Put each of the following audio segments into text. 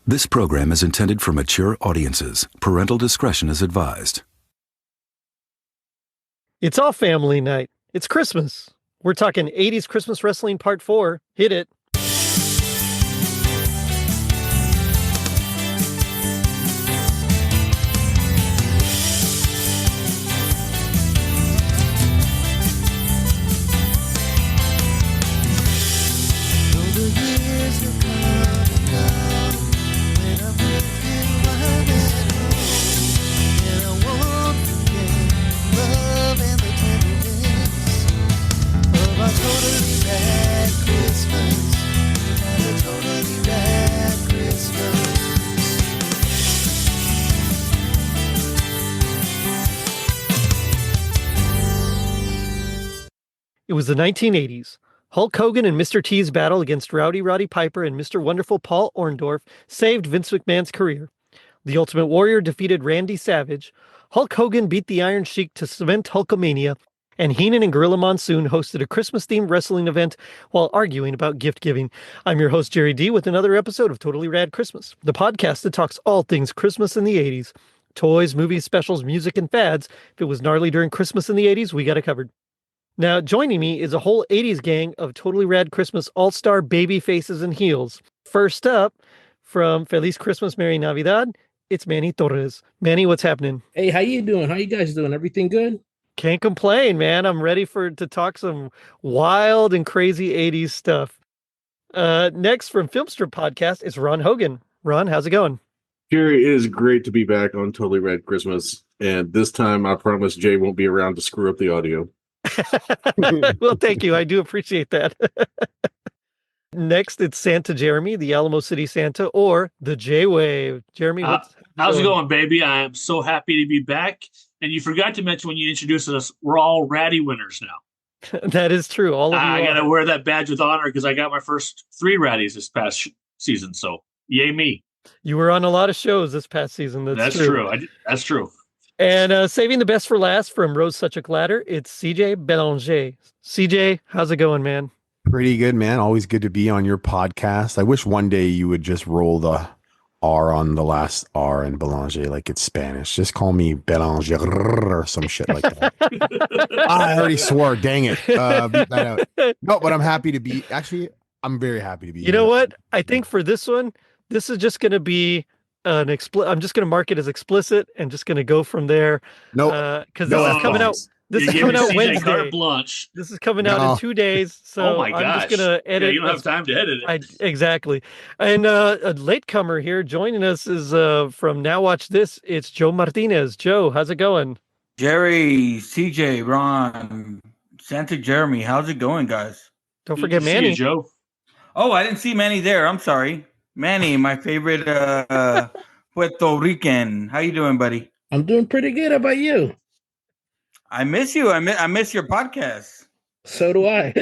This program is intended for mature audiences. Parental discretion is advised. It's all family night. It's Christmas. We're talking 80s Christmas Wrestling Part 4. Hit it. It was the 1980s. Hulk Hogan and Mr. T's battle against Rowdy Roddy Piper and Mr. Wonderful Paul Orndorff saved Vince McMahon's career. The Ultimate Warrior defeated Randy Savage. Hulk Hogan beat the Iron Sheik to cement Hulkamania. And Heenan and Gorilla Monsoon hosted a Christmas-themed wrestling event while arguing about gift-giving. I'm your host, Jerry D., with another episode of Totally Rad Christmas, the podcast that talks all things Christmas in the 80s. Toys, movies, specials, music, and fads. If it was gnarly during Christmas in the 80s, we got it covered. Now, joining me is a whole 80s gang of Totally Rad Christmas all-star baby faces and heels. First up, from Feliz Christmas, Merry Navidad, it's Manny Torres. Manny, what's happening? Hey, how you doing? How you guys doing? Everything good? Can't complain, man. I'm ready to talk some wild and crazy 80s stuff. Next, from Filmstrip Podcast, it's Ron Hogan. Ron, how's it going? Jerry, it is great to be back on Totally Rad Christmas. And this time, I promise Jay won't be around to screw up the audio. Well, thank you. I do appreciate that. Next, it's Santa Jeremy, the Alamo City Santa, or the J-Wave. Jeremy, how's it going, baby? I am so happy to be back. And you forgot to mention when you introduced us, we're all ratty winners now. That is true. All of you I got to wear that badge with honor because I got my first 3 ratties this past season. So, yay me. You were on a lot of shows this past season. That's true. That's true. And saving the best for last from Rose Such a Clatter, it's CJ Belanger. CJ, how's it going, man? Pretty good, man. Always good to be on your podcast. I wish one day you would just roll the R on the last R in Belanger like it's Spanish. Just call me Belanger or some shit like that. I already swore. Dang it. Beat that out. No, but I'm happy to be. Actually, I'm very happy to be. You know what? I think for this one, this is just going to be I'm just going to mark it as explicit and just going to go from there. No, because this is coming out. This is coming out Wednesday. Lunch. This is coming out in 2 days. So I'm just going to edit. Yeah, you don't have time to edit it. Exactly. And a latecomer here joining us is from Now Watch This. It's Joe Martinez. Joe, how's it going? Jerry, CJ, Ron, Santa Jeremy, how's it going, guys? Don't forget Manny. You, Joe. Oh, I didn't see Manny there. I'm sorry. Manny, my favorite Puerto Rican. How you doing, buddy? I'm doing pretty good. How about you? I miss you. I miss your podcast. So do I.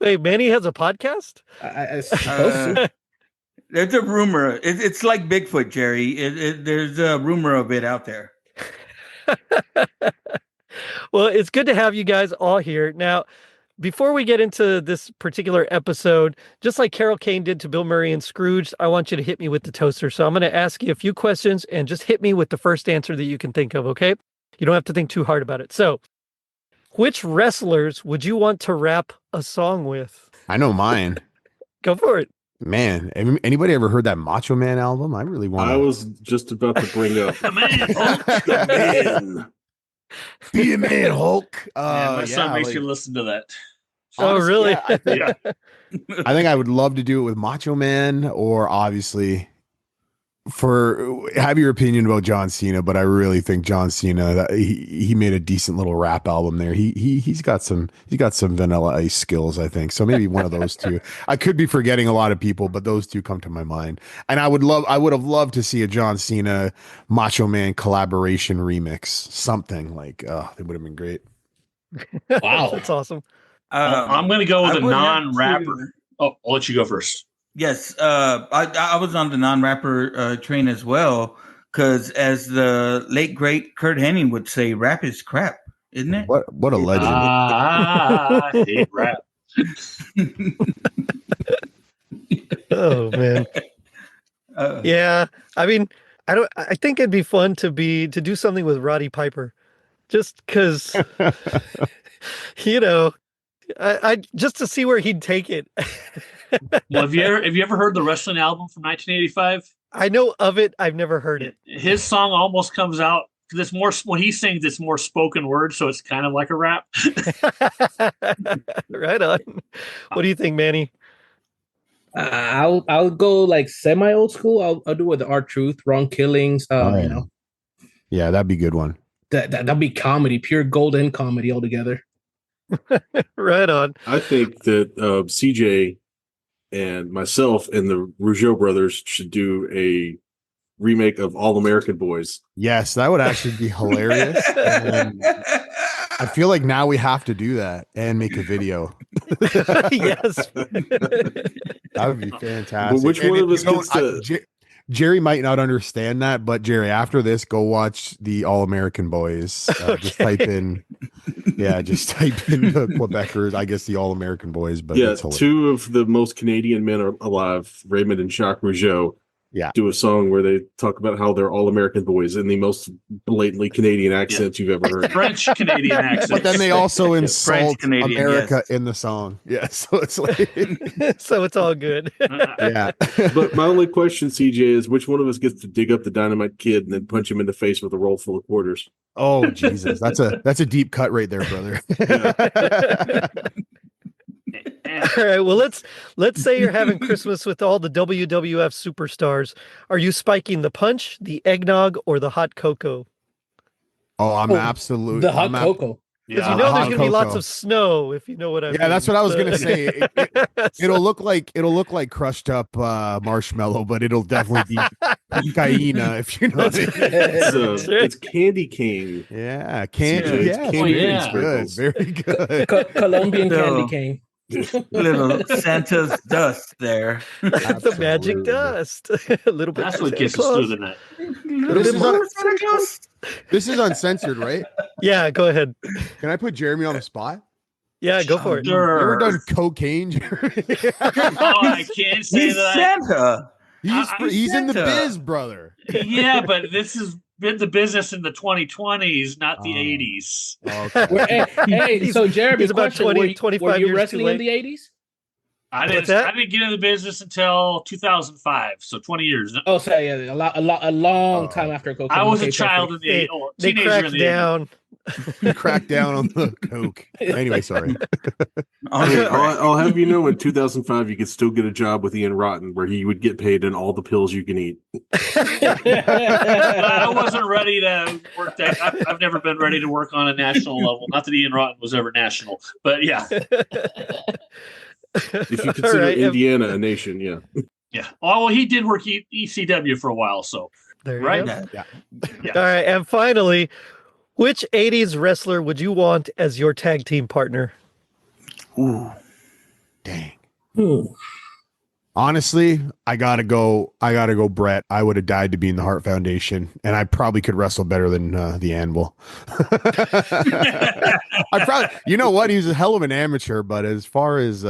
Wait, Manny has a podcast? I suppose so. There's a rumor. It's like Bigfoot, Jerry. There's a rumor of it out there. Well, it's good to have you guys all here. Now, before we get into this particular episode, just like Carol Kane did to Bill Murray and Scrooge, I want you to hit me with the toaster. So I'm going to ask you a few questions and just hit me with the first answer that you can think of, okay? You don't have to think too hard about it. So, which wrestlers would you want to rap a song with? I know mine. Go for it. Man, anybody ever heard that Macho Man album? I really want. I was just about to bring up the man, Hulk, the man. Be a man, Hulk. My son makes you listen to that. Honestly, really? Yeah, I think I would love to do it with Macho Man, or obviously have your opinion about John Cena, but I really think John Cena, he made a decent little rap album there. He's got some Vanilla Ice skills, I think. So maybe one of those two. I could be forgetting a lot of people, but those two come to my mind. And I would have loved to see a John Cena Macho Man collaboration remix, something like it would have been great. Wow, that's awesome. I'm going to go with a non-rapper. Oh, I'll let you go first. Yes, I was on the non-rapper train as well, because as the late great Kurt Hennig would say, rap is crap, isn't it? What a legend! I hate rap. Oh man. Yeah, I mean, I think it'd be fun to do something with Roddy Piper, just because I just to see where he'd take it. Well, have you ever heard the wrestling album from 1985? I know of it. I've never heard it. His song almost comes out because it's more when he sings, it's more spoken word, so it's kind of like a rap. Right on. What do you think, Manny? I'll go like semi old school. I'll do with the R Truth, Wrong Killings. Yeah, that'd be a good one. That'd be comedy, pure golden comedy altogether. Right on. I think that CJ and myself and the Rougeau brothers should do a remake of All American Boys. Yes, that would actually be hilarious. And I feel like now we have to do that and make a video. Yes. That would be fantastic. But which one of us gets to... Jerry might not understand that, but Jerry, after this, go watch the All American Boys. Just type in the Quebecers. I guess the All American Boys. But yeah, two of the most Canadian men are alive, Raymond and Jacques Rougeau. Yeah, do a song where they talk about how they're all American boys in the most blatantly Canadian accents you've ever heard. French Canadian accents. But then they also insult America yes. in the song. Yeah, so it's like so it's all good. Yeah. But my only question, CJ, is which one of us gets to dig up the Dynamite Kid and then punch him in the face with a roll full of quarters? Oh Jesus, that's a deep cut right there, brother. All right. Well, let's say you're having Christmas with all the WWF superstars. Are you spiking the punch, the eggnog, or the hot cocoa? Oh, I'm absolutely the hot cocoa. Because you know there's gonna be lots of snow, if you know what I mean. Yeah, that's what I was gonna say. It'll look like crushed up marshmallow, but it'll definitely be caína, if you know what I mean. It's candy cane. Yeah, candy. Yeah, Yeah, candy yeah. cane's good. Very good. Colombian candy cane. Little Santa's dust there. The magic dust. A little bit. That's what gets us through the night. This is uncensored, right? Yeah, go ahead. Can I put Jeremy on the spot? Yeah, go for it. You ever done cocaine, Jeremy? I can't say He's that. Santa. He's in the Santa. biz, brother. Yeah, but this has been the business in the 2020s, not the 80s. Okay. Hey, so Jeremy, he's about question, 20, 25 were you years wrestling too in the 80s? I What's that? didn't get into the business until 2005, so 20 years. Oh, so yeah, a long time after cocaine. I was a Okay, child perfect. in the They teenager in cracked the down. You cracked down on the coke. Anyway, sorry. I'll have you know in 2005 you could still get a job with Ian Rotten where he would get paid in all the pills you can eat. I wasn't ready to work that. I've never been ready to work on a national level. Not that Ian Rotten was ever national, but yeah. If you consider Indiana a nation, yeah. Yeah. Oh, well, he did work ECW for a while, so There you right. go. Yeah. All right, and finally, which 80s wrestler would you want as your tag team partner? Ooh. Dang. Ooh. Honestly, I gotta go Brett. I would have died to be in the Hart Foundation, and I probably could wrestle better than the Anvil. I probably, you know what? He was a hell of an amateur, but as far as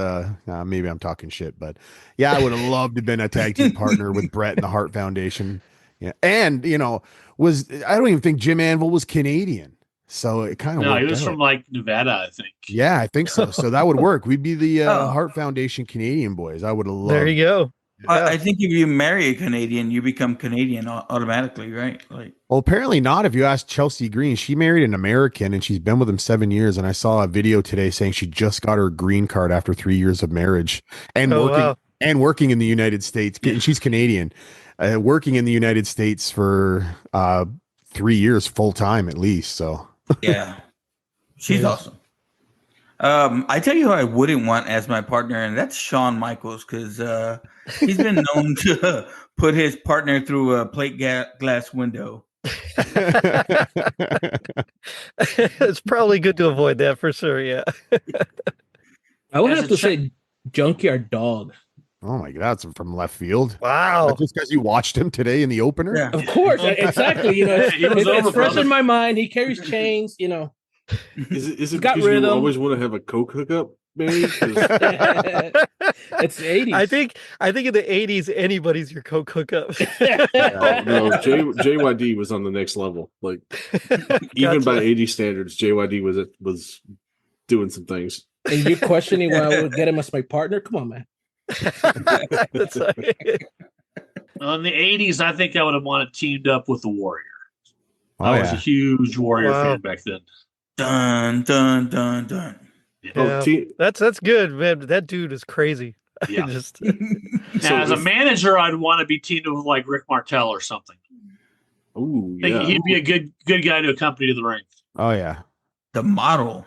maybe I'm talking shit, but yeah, I would have loved to have been a tag team partner with Brett and the Hart Foundation. Yeah, and I don't even think Jim Anvil was Canadian. So it kind of No, he was from like Nevada, I think. Yeah, I think so. So that would work. We'd be the Hart Foundation Canadian boys. I would have loved. There you go. I think if you marry a Canadian, you become Canadian automatically, right? Like, Well, apparently not. If you ask Chelsea Green, she married an American and she's been with him 7 years. And I saw a video today saying she just got her green card after 3 years of marriage and working in the United States. And she's Canadian, working in the United States for 3 years full time at least. So. yeah, she's awesome. I tell you who I wouldn't want as my partner, and that's Shawn Michaels, because he's been known to put his partner through a plate glass window. It's probably good to avoid that for sure. Yeah. I would have to say Junkyard Dog. Oh my God, that's from left field. Wow. Just because you watched him today in the opener? Yeah. Of course, exactly. It's fresh brother. in my mind. He carries chains. Is it got because you rhythm. always want to have a coke hookup? maybe. 'Cause- It's the 80s. I think in the 80s, anybody's your Coke hookup. no, JYD was on the next level. Like even by 80 standards, JYD was doing some things. And you're questioning why I would get him as my partner? Come on, man. That's like, Well, in the 80s, I think I would have wanted teamed up with the Warrior. Oh, I was a yeah. huge Warrior Wow. fan back then. Dun dun dun dun. yeah. That's good, man. That dude is crazy. Yeah. Just, Now, as a manager, I'd want to be teamed up with like Rick Martel or something. Ooh, I think yeah. he'd be a good guy to accompany to the ring. Oh yeah. The model.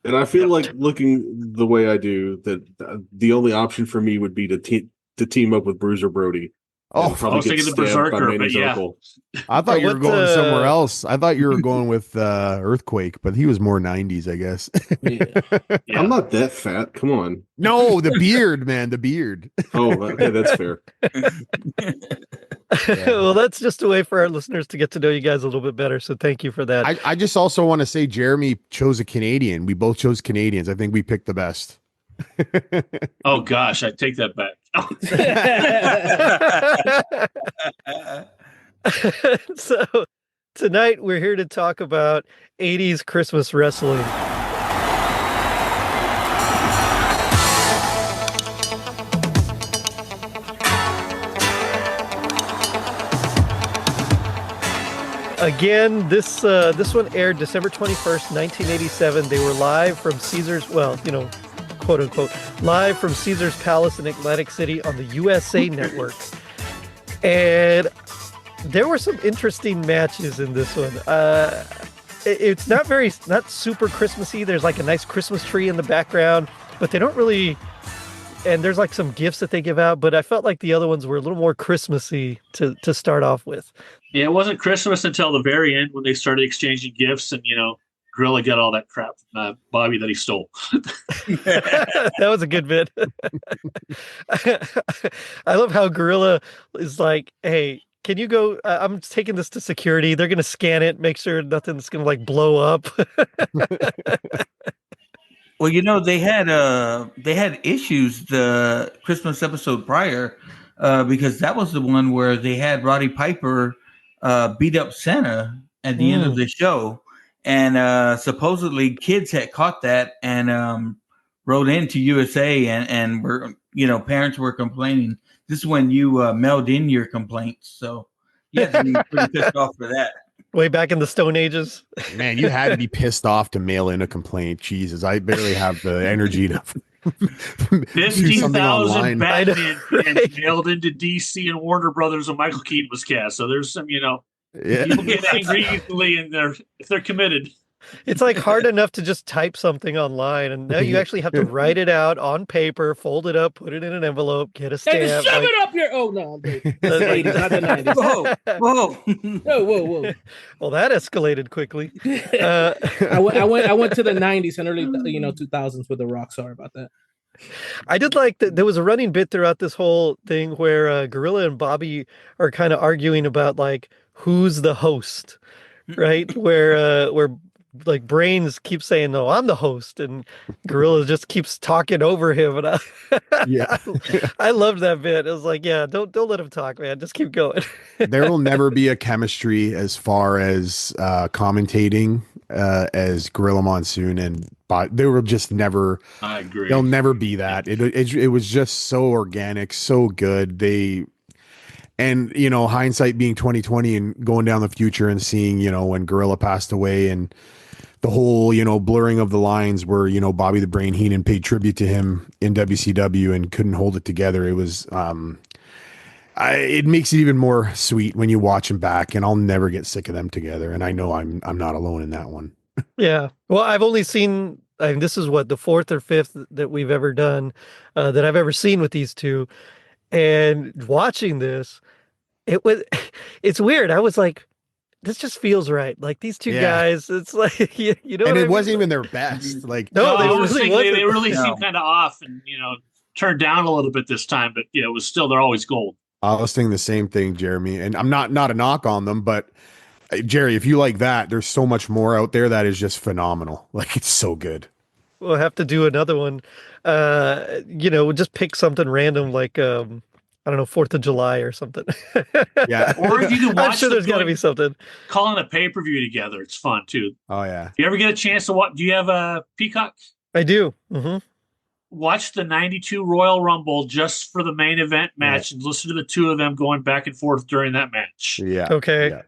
And I feel like looking the way I do, that the only option for me would be to team up with Bruiser Brody. Oh, And probably I was get thinking the stabbed by Berserker, but Manny's yeah. uncle. I thought you were What, going somewhere else. I thought you were going with Earthquake, but he was more 90s, I guess. Yeah. Yeah. I'm not that fat. Come on. No, the beard, man, the beard. Oh, okay, that's fair. well, that's just a way for our listeners to get to know you guys a little bit better. So thank you for that. I just also want to say Jeremy chose a Canadian. We both chose Canadians. I think we picked the best. Oh gosh, I take that back. So tonight we're here to talk about 80s Christmas wrestling. Again, this one aired December 21st, 1987. They were live from Caesars, well, you know, quote unquote, live from Caesars Palace in Atlantic City on the USA Network. And there were some interesting matches in this one. It's not super Christmassy. There's like a nice Christmas tree in the background, but they don't really, and there's like some gifts that they give out, but I felt like the other ones were a little more Christmassy to start off with. Yeah, it wasn't Christmas until the very end when they started exchanging gifts, and Gorilla got all that crap from Bobby that he stole. That was a good bit. I love how Gorilla is like, hey, can you go? I'm taking this to security. They're going to scan it, make sure nothing's going to like blow up. Well, they had issues the Christmas episode prior because that was the one where they had Roddy Piper beat up Santa at the end of the show, and supposedly kids had caught that and wrote into USA and were parents were complaining. This is when you mailed in your complaints, so you had to be pretty pissed off for that. Way back in the Stone Ages. Man, you had to be pissed off to mail in a complaint. Jesus, I barely have the energy to do something 50,000 online. Batman fans mailed into DC and Warner Brothers when Michael Keaton was cast. So there's some, people get angry easily, and if they're committed. It's like hard enough to just type something online, and now you actually have to write it out on paper, fold it up, put it in an envelope, get a stamp. And shove it up your. Oh no, the 80s, not the 90s. Whoa. Well, that escalated quickly. I went to the 90s and early 2000s with The Rock. Sorry about that. I did like that there was a running bit throughout this whole thing where Gorilla and Bobby are kind of arguing about like who's the host, right? Where like Brains keeps saying, no, I'm the host, and Gorilla just keeps talking over him. And I loved that bit. It was like, yeah, don't let him talk, man. Just keep going. There will never be a chemistry as far as commentating as Gorilla Monsoon and there will just never. I agree. There'll never be that. It was just so organic, so good. And hindsight being 2020 and going down the future and seeing when Gorilla passed away and the whole blurring of the lines where Bobby the Brain Heenan paid tribute to him in WCW and couldn't hold it together. It was it makes it even more sweet when you watch them back, and I'll never get sick of them together. And I know I'm not alone in that one. Yeah. Well, I've only seen, this is what, the fourth or fifth that we've ever done, that I've ever seen with these two. And watching this, it's weird. I was like, this just feels right. Like these two guys, it's like, and it wasn't even their best. Like, no, they really seemed kind of off and, turned down a little bit this time, but it was still, they're always gold. I was thinking the same thing, Jeremy, and I'm not a knock on them, but Jerry, if you like that, there's so much more out there that is just phenomenal. Like, it's so good. we'll have to do another one. We'll just pick something random like I don't know, 4th of July or something. Yeah. Or if you can I'm watch sure them there's got to be something. calling a pay-per-view together. It's fun too. Oh yeah. You ever get a chance to watch? Do you have a Peacock? I do. Mm-hmm. Watch the 92 Royal Rumble just for the main event match and listen to the two of them going back and forth during that match. Yeah. Okay. Yeah.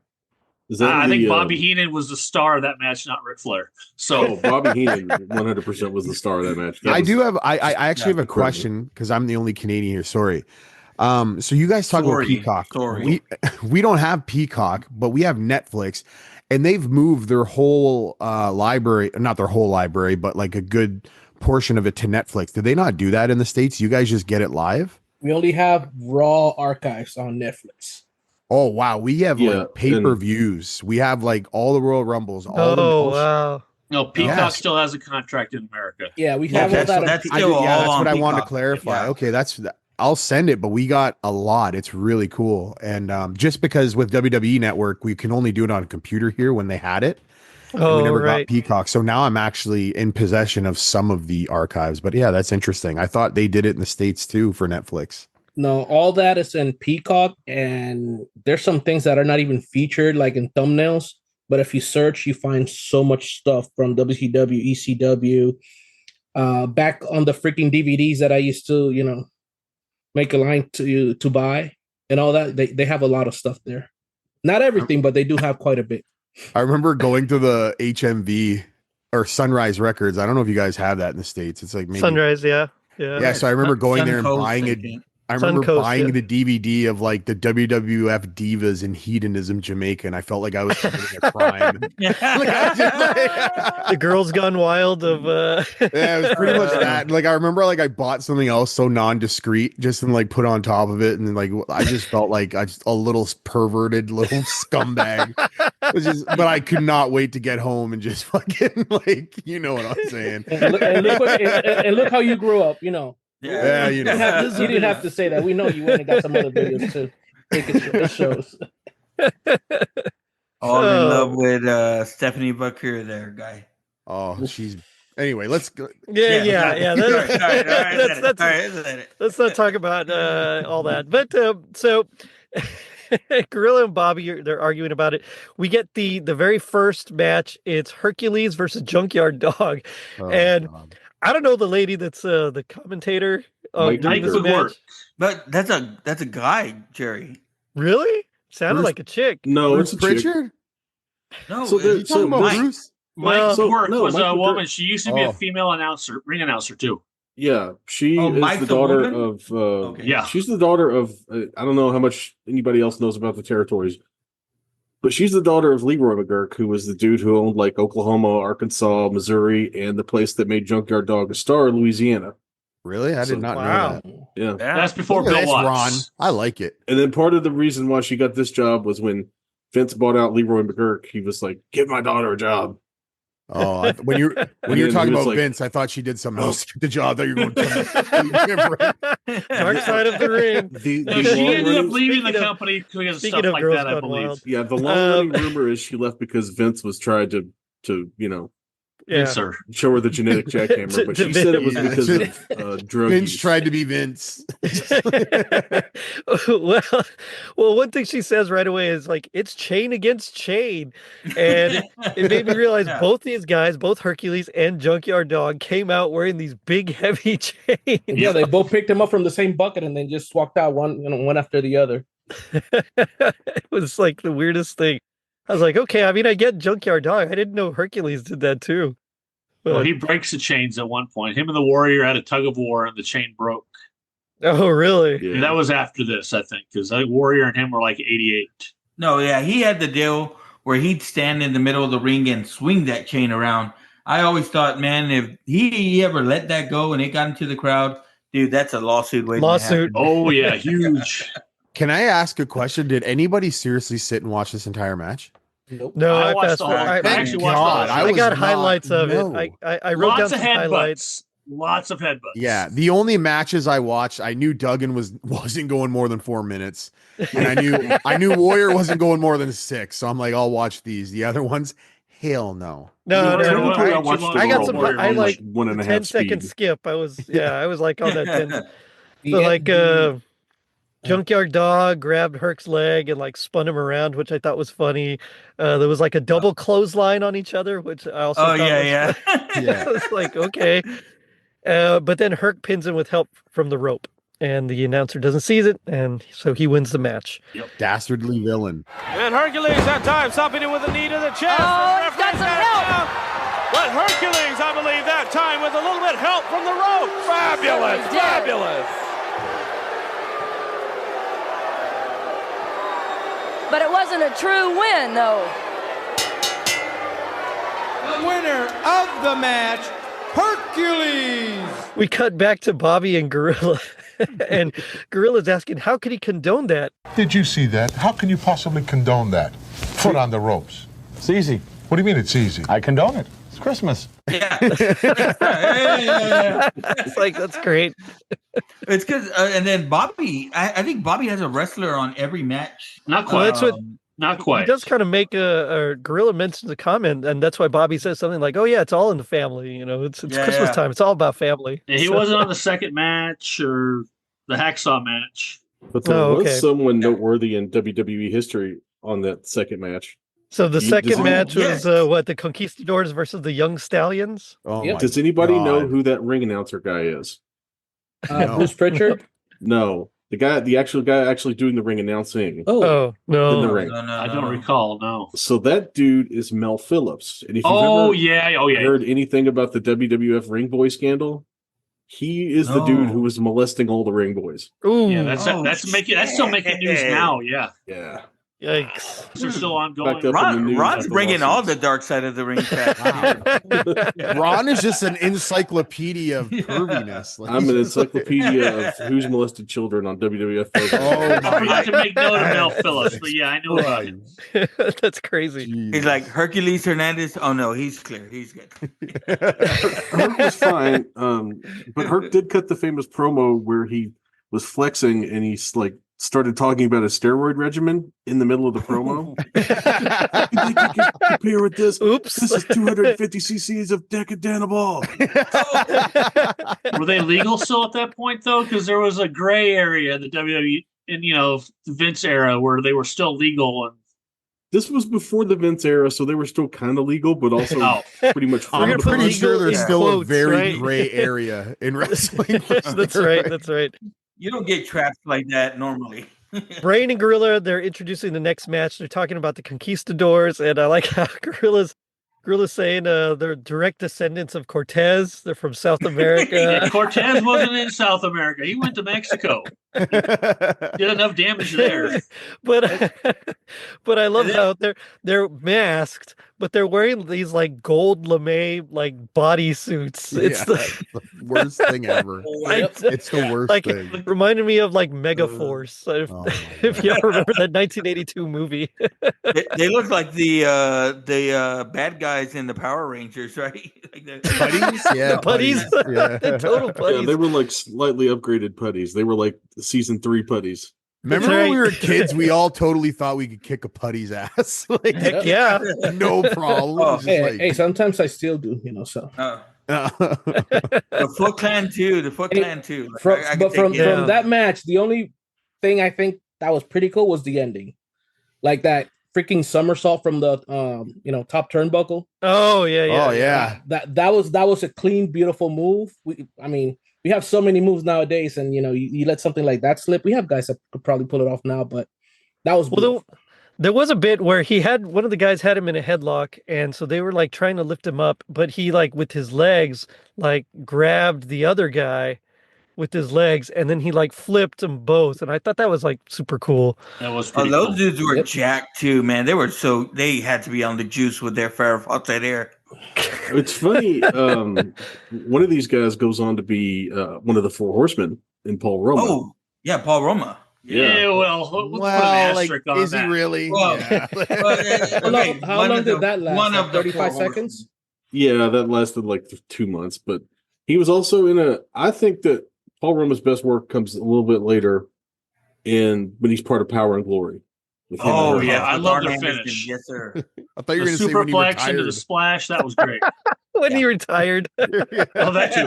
Is that I think Bobby Heenan was the star of that match, not Ric Flair. So Bobby Heenan 100% was the star of that match. I actually have a question because I'm the only Canadian here. Sorry. So you guys talk about Peacock. We don't have Peacock, but we have Netflix, and they've moved their whole library, not their whole library, but like a good portion of it to Netflix. Did they not do that in the States? You guys just get it live? We only have Raw archives on Netflix. Oh wow, we have like pay-per-views. We have like all the Royal Rumbles. Wow. No, Peacock still has a contract in America. Yeah, we have all that. That's still all that's on what I Peacock. wanted to clarify. Yeah. Okay, I'll send it, but we got a lot. It's really cool. And just because with WWE Network, we can only do it on a computer here when they had it. Oh, we never right. got Peacock. So now I'm actually in possession of some of the archives. But yeah, that's interesting. I thought they did it in the States too for Netflix. No, all that is in Peacock, and there's some things that are not even featured like in thumbnails. But if you search, you find so much stuff from WCW, ECW, back on the freaking DVDs that I used to, make a line to buy and all that. They have a lot of stuff there. Not everything, but they do have quite a bit. I remember going to the HMV or Sunrise Records. I don't know if you guys have that in the States. It's like maybe Sunrise, yeah. Yeah, so I remember going there and buying it. I remember buying the DVD of like the WWF Divas in Hedonism, Jamaica, and I felt like I was committing a crime. The Girls Gone Wild of yeah, it was pretty much that. Like I remember like I bought something else so non-discreet just and like put on top of it, and like I just felt like a little perverted little scumbag. But I could not wait to get home and just fucking like, you know what I'm saying. And look how you grew up, Yeah, you didn't have to say that. We know you went and got some other videos to take it shows. All in love with Stephanie Bucker there, guy. Oh, anyway, let's go. Yeah. Let's not talk about all that. But so Gorilla and Bobby, they're arguing about it. We get the very first match. It's Hercules versus Junkyard Dog. God. I don't know the lady that's the commentator. Mike would work. But that's a guy, Jerry. Really? Sounded like a chick. No, Bruce Pritchard. No, so Mike. Mike Quirk was Mike a McGurk. woman. She used to be a female announcer, ring announcer too. Yeah, she is Mike's the daughter a woman? of. Yeah, she's the daughter of. I don't know how much anybody else knows about the territories, but she's the daughter of Leroy McGurk, who was the dude who owned like Oklahoma, Arkansas, Missouri, and the place that made Junkyard Dog a star, Louisiana. Really? I did not know that. Yeah. That's before Bill Watts. Ron. I like it. And then part of the reason why she got this job was when Vince bought out Leroy McGurk. He was like, "Give my daughter a job." Oh, when you're talking about Vince, I thought she did something else to get the job. That you're going to Dark Side of the Ring. She ended up leaving the company because of stuff like that, I believe. Wild. Yeah, the long running rumor is she left because Vince was trying to show her the genetic jackhammer, but she said it was because of drug Vince use. tried to be Vince. well, one thing she says right away is like, it's chain against chain. And it made me realize both these guys, both Hercules and Junkyard Dog, came out wearing these big, heavy chains. Yeah, they both picked him up from the same bucket and then just walked out one after the other. It was like the weirdest thing. I was like, okay, I mean, I get Junkyard Dog. I didn't know Hercules did that too. But... Well, he breaks the chains at one point. Him and the Warrior had a tug of war and the chain broke. Oh, really? Yeah. And that was after this, I think, because Warrior and him were like 88. No, yeah, he had the deal where he'd stand in the middle of the ring and swing that chain around. I always thought, man, if he ever let that go and it got into the crowd, dude, that's a lawsuit waiting to happen. Oh, yeah, huge. Can I ask a question? Did anybody seriously sit and watch this entire match? Nope. No, I I watched the whole. I actually watched. I got highlights of it. I wrote down some highlights. Lots of headbutts. Yeah, the only matches I watched, I knew Duggan wasn't going more than 4 minutes, and I knew Warrior wasn't going more than 6. So I'm like, I'll watch these. The other ones, Hell no. No, Technically, I I watched I got some. World I on like 1.5 10-second speed. skip. I was like on that 10. So The- like the- Junkyard Dog grabbed Herc's leg and like spun him around, which I thought was funny. There was like a double clothesline on each other, which I also Oh thought yeah, was yeah. funny. Yeah. I was like, okay. But then Herc pins him with help from the rope, and the announcer doesn't seize it, and so he wins the match. Dastardly villain. And Hercules that time stopping him with a knee to the chest. Oh, he's got some help. Down. But Hercules, I believe, that time with a little bit help from the rope. Fabulous, He did. fabulous. But it wasn't a true win, though. The winner of the match, Hercules. We cut back to Bobby and Gorilla, and Gorilla's asking, how could he condone that? Did you see that? How can you possibly condone that? Foot on the ropes. It's easy. What do you mean it's easy? I condone it. It's Christmas. Yeah. It's like, that's great. It's because, and then Bobby, I think Bobby has a wrestler on every match. Not Well, quite. that's what Not he quite. does kind of make a Gorilla mentions a comment, and that's why Bobby says something like, "Oh yeah, it's all in the family. You know, it's Yeah, Christmas yeah. time. It's all about family." Yeah, he So- wasn't on the second match or the Hacksaw match. But there Oh, was okay. someone noteworthy in WWE history on that second match. So the You- second does- match yes. was what, the Conquistadors versus the Young Stallions? Oh Yep. my Does anybody know God. who that ring announcer guy is? No. Bruce Pritchard. No, the actual guy actually doing the ring announcing Oh, Oh no! in the ring. No, I don't recall. No. So that dude is Mel Phillips, and if you've Oh ever yeah. Oh yeah. heard anything about the WWF ring boy scandal, he is the dude who was molesting all the ring boys. Ooh, Yeah. That's still making news now. Yeah. Yeah, yikes! They're still ongoing. Back up in the news Ron's after bringing all the lawsuits. dark side of the ring back. Ron is just an encyclopedia of perviness. Like, I'm an he's just like- encyclopedia of who's molested children on WWF. Oh I forgot to make note of Mel God. Phillips, but yeah, I knew about him. That's crazy. He's like Hercules Hernandez. Oh no, he's clear. He's good. Herc was fine, but Herc did cut the famous promo where he was flexing and he's like started talking about a steroid regimen in the middle of the promo. You think you can compare with this? Oops! This is 250 cc's of Decadenable. Were they legal still at that point though? Because there was a gray area in the WWE in the Vince era where they were still legal and This was before the Vince era, so they were still kind of legal, but also Oh. pretty much. We're I'm gonna put pretty legal sure there's in still a quotes, very right? gray area in wrestling. That's right. That's right. You don't get trapped like that normally. Brain and Gorilla, they're introducing the next match. They're talking about the Conquistadors, and I like how Gorilla's saying they're direct descendants of Cortez. They're from South America. Cortez wasn't in South America. He went to Mexico. Did enough damage there. but I love how they're masked, but they're wearing these like gold lame like bodysuits. It's the worst thing ever. It's the worst like thing. reminded me of like Megaforce. Oh, If you ever remember that 1982 movie. They look like the bad guys in the Power Rangers, right? Like the Putties? Yeah, Putties. Yeah. The total Yeah, putties. they were like slightly upgraded putties. They were like season 3 putties. Remember That's when we right. were kids, we all totally thought we could kick a putty's ass. Like, Heck yeah. no problem. Oh, It was just hey, sometimes I still do, so. The Foot Clan too. The Foot Clan too. From, I can but from, take it. from that match, the only thing I think that was pretty cool was the ending, like that freaking somersault from the top turnbuckle. Oh yeah. Oh yeah. That was a clean, beautiful move. We have so many moves nowadays, and you let something like that slip. We have guys that could probably pull it off now, but that was Well, there was a bit where one of the guys had him in a headlock, and so they were like trying to lift him up, but he like with his legs like grabbed the other guy with his legs, and then he like flipped them both, and I thought that was like super cool. That was Oh, pretty those cool. dudes were Yep. jacked too, man. They had to be on the juice with their Farrah Fawcett hair. It's funny. One of these guys goes on to be one of the Four Horsemen in Paul Roma. Oh, yeah, Paul Roma. Yeah, well, we'll put an Well, like, asterisk on is he that. really? Well, Yeah. How long did that last? One Like of the 35 Four seconds? Yeah, that lasted like 2 months, but he was also I think that Paul Roma's best work comes a little bit later when he's part of Power and Glory. with him Oh and her. yeah, I love the Arn Anderson. finish. Yes, sir. I thought you The were going to say when he superplex retired. into the splash, that was great. When he retired. Oh, that too.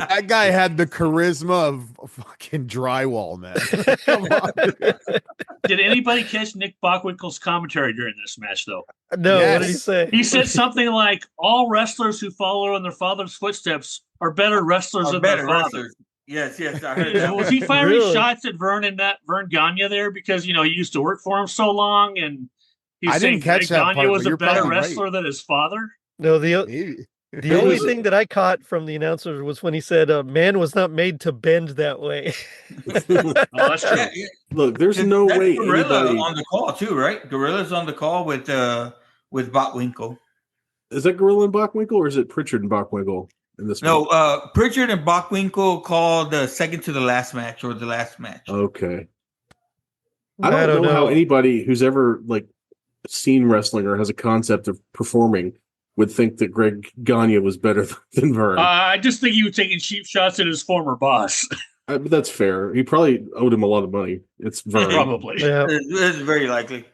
That guy had the charisma of fucking drywall, man. Come on. Did anybody catch Nick Bockwinkel's commentary during this match, though? No, Yes. what did he say? He said something like, all wrestlers who follow in their father's footsteps are better wrestlers Are than better their father. wrestlers. Yes, I heard that. Was he firing Really? shots at Vern Gagne there because, he used to work for him so long, and he's I saying didn't catch Greg that Gagne part, was but a you're better probably wrestler than his father? No, Maybe. the only thing that I caught from the announcer was when he said, "Man was not made to bend that way." Oh, that's true. Yeah. Look, there's no That's way Gorilla anybody on the call too, right? Gorilla's on the call with Botwinkle. is that Gorilla and Bockwinkel or is it Pritchard and Bockwinkel in this? No, match? Pritchard and Bockwinkel called the second to the last match or the last match. Okay. I don't know how anybody who's ever seen wrestling or has a concept of performing would think that Greg Gagne was better than Vern. I just think he was taking cheap shots at his former boss. But that's fair. He probably owed him a lot of money. It's Vern. Probably. Yeah. It's very likely.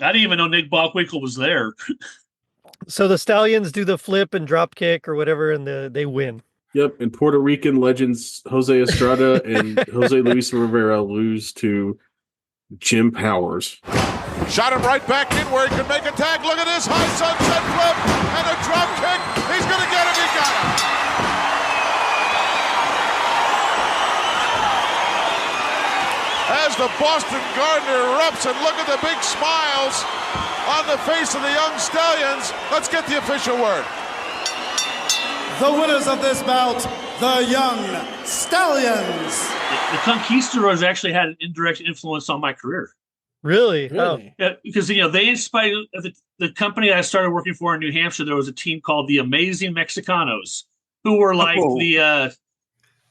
I didn't even know Nick Bockwinkel was there. So the Stallions do the flip and drop kick or whatever, and they win. Yep, and Puerto Rican legends Jose Estrada and Jose Luis Rivera lose to Jim Powers. Shot him right back in where he could make a tag. Look at this high sunset flip and a drop kick. He's going to get him. He got him. As the Boston Garden erupts, and look at the big smiles on the face of the young Stallions. Let's get the official word. The winners of this bout, the Young Stallions. The Conquistadors actually had an indirect influence on my career. Really? Really? Yeah, because they inspired the company I started working for in New Hampshire. There was a team called the Amazing Mexicanos, who were like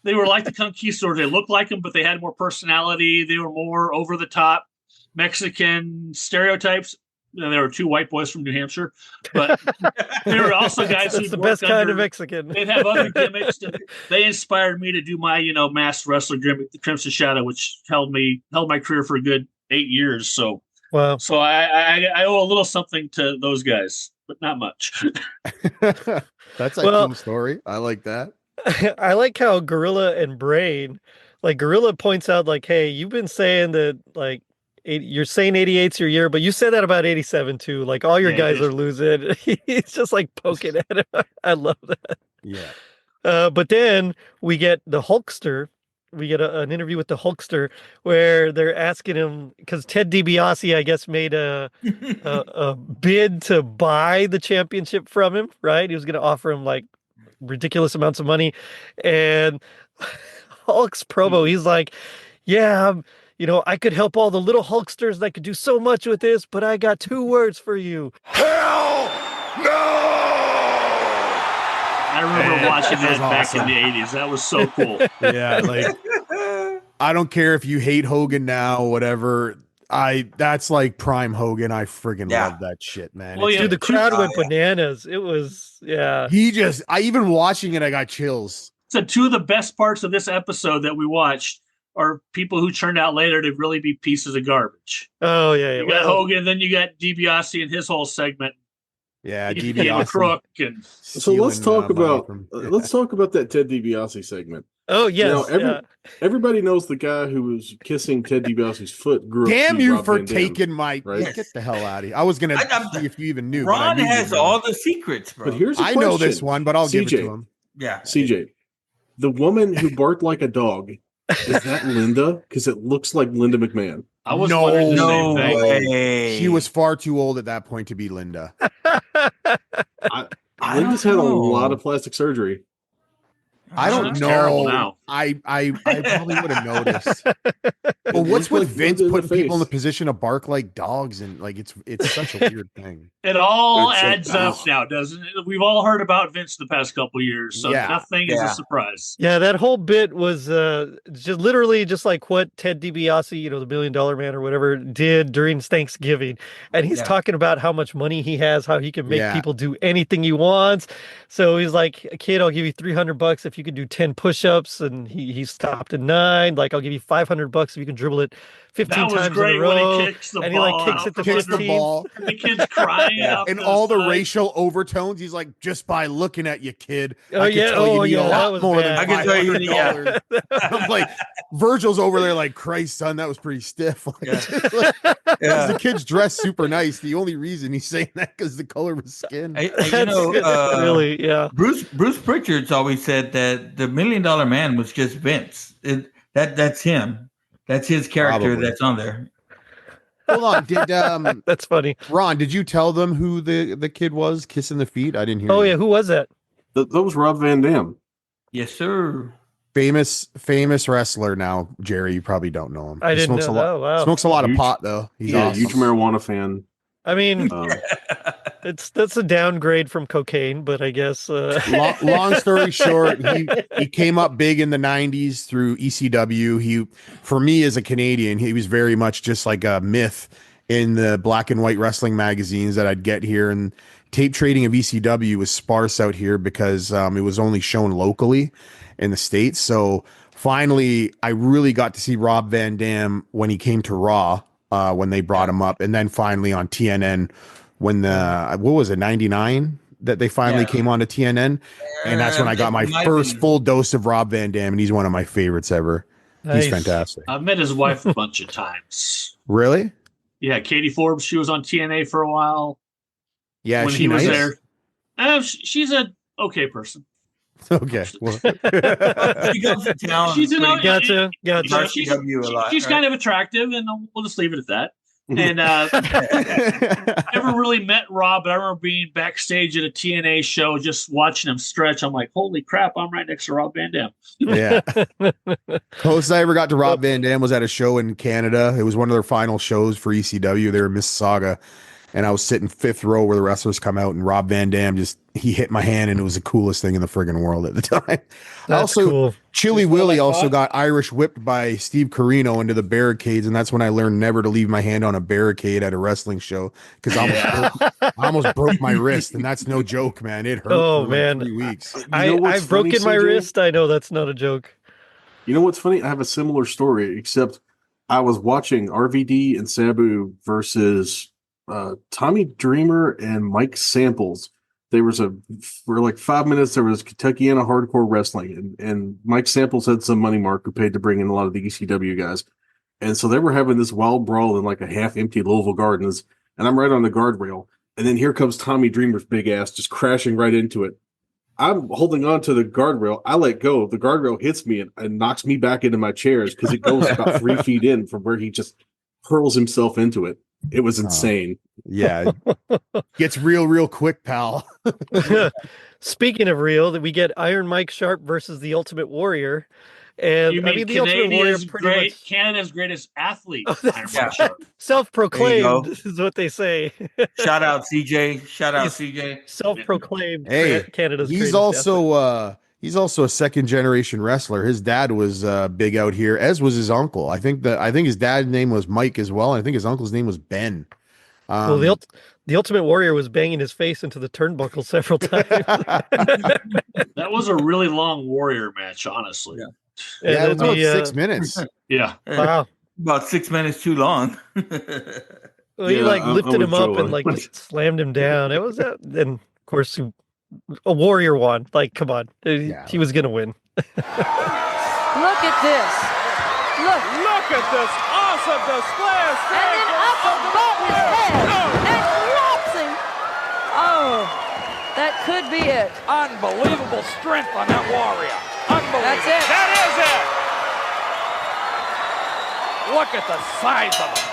they were like the Conquistadors. They looked like them, but they had more personality. They were more over the top Mexican stereotypes. And there were two white boys from New Hampshire, but there were also guys That's who the best kind of Mexican. They'd have other gimmicks. And they inspired me to do my, masked wrestler gimmick, the Crimson Shadow, which held my career for a good 8 years. So, wow. So I owe a little something to those guys, but not much. That's a cool story. I like that. I like how Gorilla and Brain, Gorilla points out, hey, you've been saying that, you're saying 88's your year, but you said that about 87 too. All your guys are losing. He's just poking at him. I love that. Yeah. But then we get the Hulkster. We get an interview with the Hulkster where they're asking him, because Ted DiBiase, I guess, made a bid to buy the championship from him, right? He was going to offer him ridiculous amounts of money. And Hulk's promo, he's like, yeah, I could help all the little Hulksters and I could do so much with this, but I got 2 words for you. Hell no! I remember watching that back in the 80s. That was so cool. Yeah, I don't care if you hate Hogan now, whatever. That's prime Hogan. I friggin' love that shit, man. Well, dude, the crowd went bananas. It was, even watching it, I got chills. So 2 of the best parts of this episode that we watched are people who turned out later to really be pieces of garbage. Oh, yeah. You got Hogan, then you got DiBiase and his whole segment. Yeah, DiBiase. Crook. So let's talk about that Ted DiBiase segment. Oh, yes. Everybody knows the guy who was kissing Ted DiBiase's foot grew up. Damn you Rob for Van Dam, taking my... right? Get the hell out of here. I was going to see if you even knew. Ron has all the secrets, bro. But here's a I question. know this one, but I'll give it to him. Yeah. CJ, the woman who barked like a dog, is that Linda? Because it looks like Linda McMahon. I was wondering the same thing. Way. She was far too old at that point to be Linda. Linda's had a lot of plastic surgery. I don't know. Terrible now. I probably would have noticed. But what's with Vince putting people in the position to bark like dogs, and it's such a weird thing. It all adds up now, doesn't it? We've all heard about Vince the past couple of years, so nothing is a surprise. Yeah, that whole bit was just literally just like what Ted DiBiase, the $1 Million Man or whatever, did during Thanksgiving. And he's talking about how much money he has, how he can make people do anything he wants. So he's like, kid, I'll give you $300 if you could do 10 push-ups, and he stopped at 9. Like, I'll give you $500 if you can dribble it 15 That was times great in a row. when he kicks the and ball he like kicks out it to Kicks the 15. ball. The kid's crying out And to all the side. racial overtones. He's like, just by looking at you, kid, Oh, I can yeah. tell Oh, you need yeah, a that lot was more bad. than I can tell you, $500. I'm like, Virgil's over there like, Christ, son, that was pretty stiff. Like, Yeah. just like, 'cause the kid's dressed super nice. The only reason he's saying that because the color of his skin. Really, yeah. Bruce Pritchard's always said that the $1 Million Man was just Vince. That's him. That's his character. Probably. That's on there. Hold on, did That's funny. Ron? Did you tell them who the kid was kissing the feet? I didn't hear. Oh that. yeah, who was that? That was Rob Van Dam. Yes, sir. Famous wrestler now, Jerry. You probably don't know him. I didn't know. A lot, Oh, wow. Smokes a lot Huge- of pot though. He's awesome. Huge marijuana fan. I mean, Um, that's a downgrade from cocaine, but I guess. Long story short, he came up big in the 90s through ECW. He, for me as a Canadian, he was very much just like a myth in the black and white wrestling magazines that I'd get here. And tape trading of ECW was sparse out here because it was only shown locally in the States. So finally, I really got to see Rob Van Dam when he came to Raw, when they brought him up. And then finally on TNN when what was it, 99 that they finally came on to TNN. And that's when I got my first full dose of Rob Van Dam. And he's one of my favorites ever. Nice. He's fantastic. I've met his wife a bunch of times. Really? Yeah, Katie Forbes. She was on TNA for a while. Yeah, when she he was nice? there. She's a okay person. Okay. Well. She comes to town. She's an Gotcha. She's kind of attractive, and we'll just leave it at that. And never really met Rob, but I remember being backstage at a TNA show, just watching him stretch. I'm like, holy crap, I'm right next to Rob Van Dam. Yeah. Closest I ever got to Rob Van Dam was at a show in Canada. It was one of their final shows for ECW. They were in Mississauga. And I was sitting 5th row where the wrestlers come out, and Rob Van Dam he hit my hand, and it was the coolest thing in the friggin' world at the time. That's cool. Chili Willie also got Irish whipped by Steve Carino into the barricades, and that's when I learned never to leave my hand on a barricade at a wrestling show because I almost broke my wrist, and that's no joke, man. It hurt. Oh for man, 3 weeks. I've broken my wrist. I know that's not a joke. You know what's funny? I have a similar story, except I was watching RVD and Sabu versus Tommy Dreamer and Mike Samples. There was for like 5 minutes, there was Kentuckiana hardcore wrestling, and Mike Samples had some money mark who paid to bring in a lot of the ECW guys. And so they were having this wild brawl in like a half empty Louisville Gardens, and I'm right on the guardrail. And then here comes Tommy Dreamer's big ass just crashing right into it. I'm holding on to the guardrail. I let go. The guardrail hits me and knocks me back into my chairs because it goes about 3 feet in from where he just hurls himself into it. It was insane. Yeah. Gets real quick, pal. Speaking of real, that we get Iron Mike Sharpe versus the Ultimate Warrior. And You I mean mean, the Ultimate Warrior pretty much Canada's greatest athlete. self-proclaimed is what they say. Shout out CJ. Shout out CJ. Self-proclaimed Canada's he's greatest also athlete. he's also a second generation wrestler. His dad was big out here, as was his uncle. I think his dad's name was Mike as well, and I think his uncle's name was Ben. Well, the Ultimate Warrior was banging his face into the turnbuckle several times. That was a really long Warrior match, honestly. Yeah, it was about 6 minutes. Yeah. Wow. About 6 minutes too long. Well, he lifted him up and just slammed him down. It was that. Then of course a Warrior won. Like, come on, he was gonna win. Look at this. Look at this awesome display of strength. And then up above his head and drops him. Oh, that could be it. Unbelievable strength on that Warrior. Unbelievable. That's it. That is it. Look at the size of him.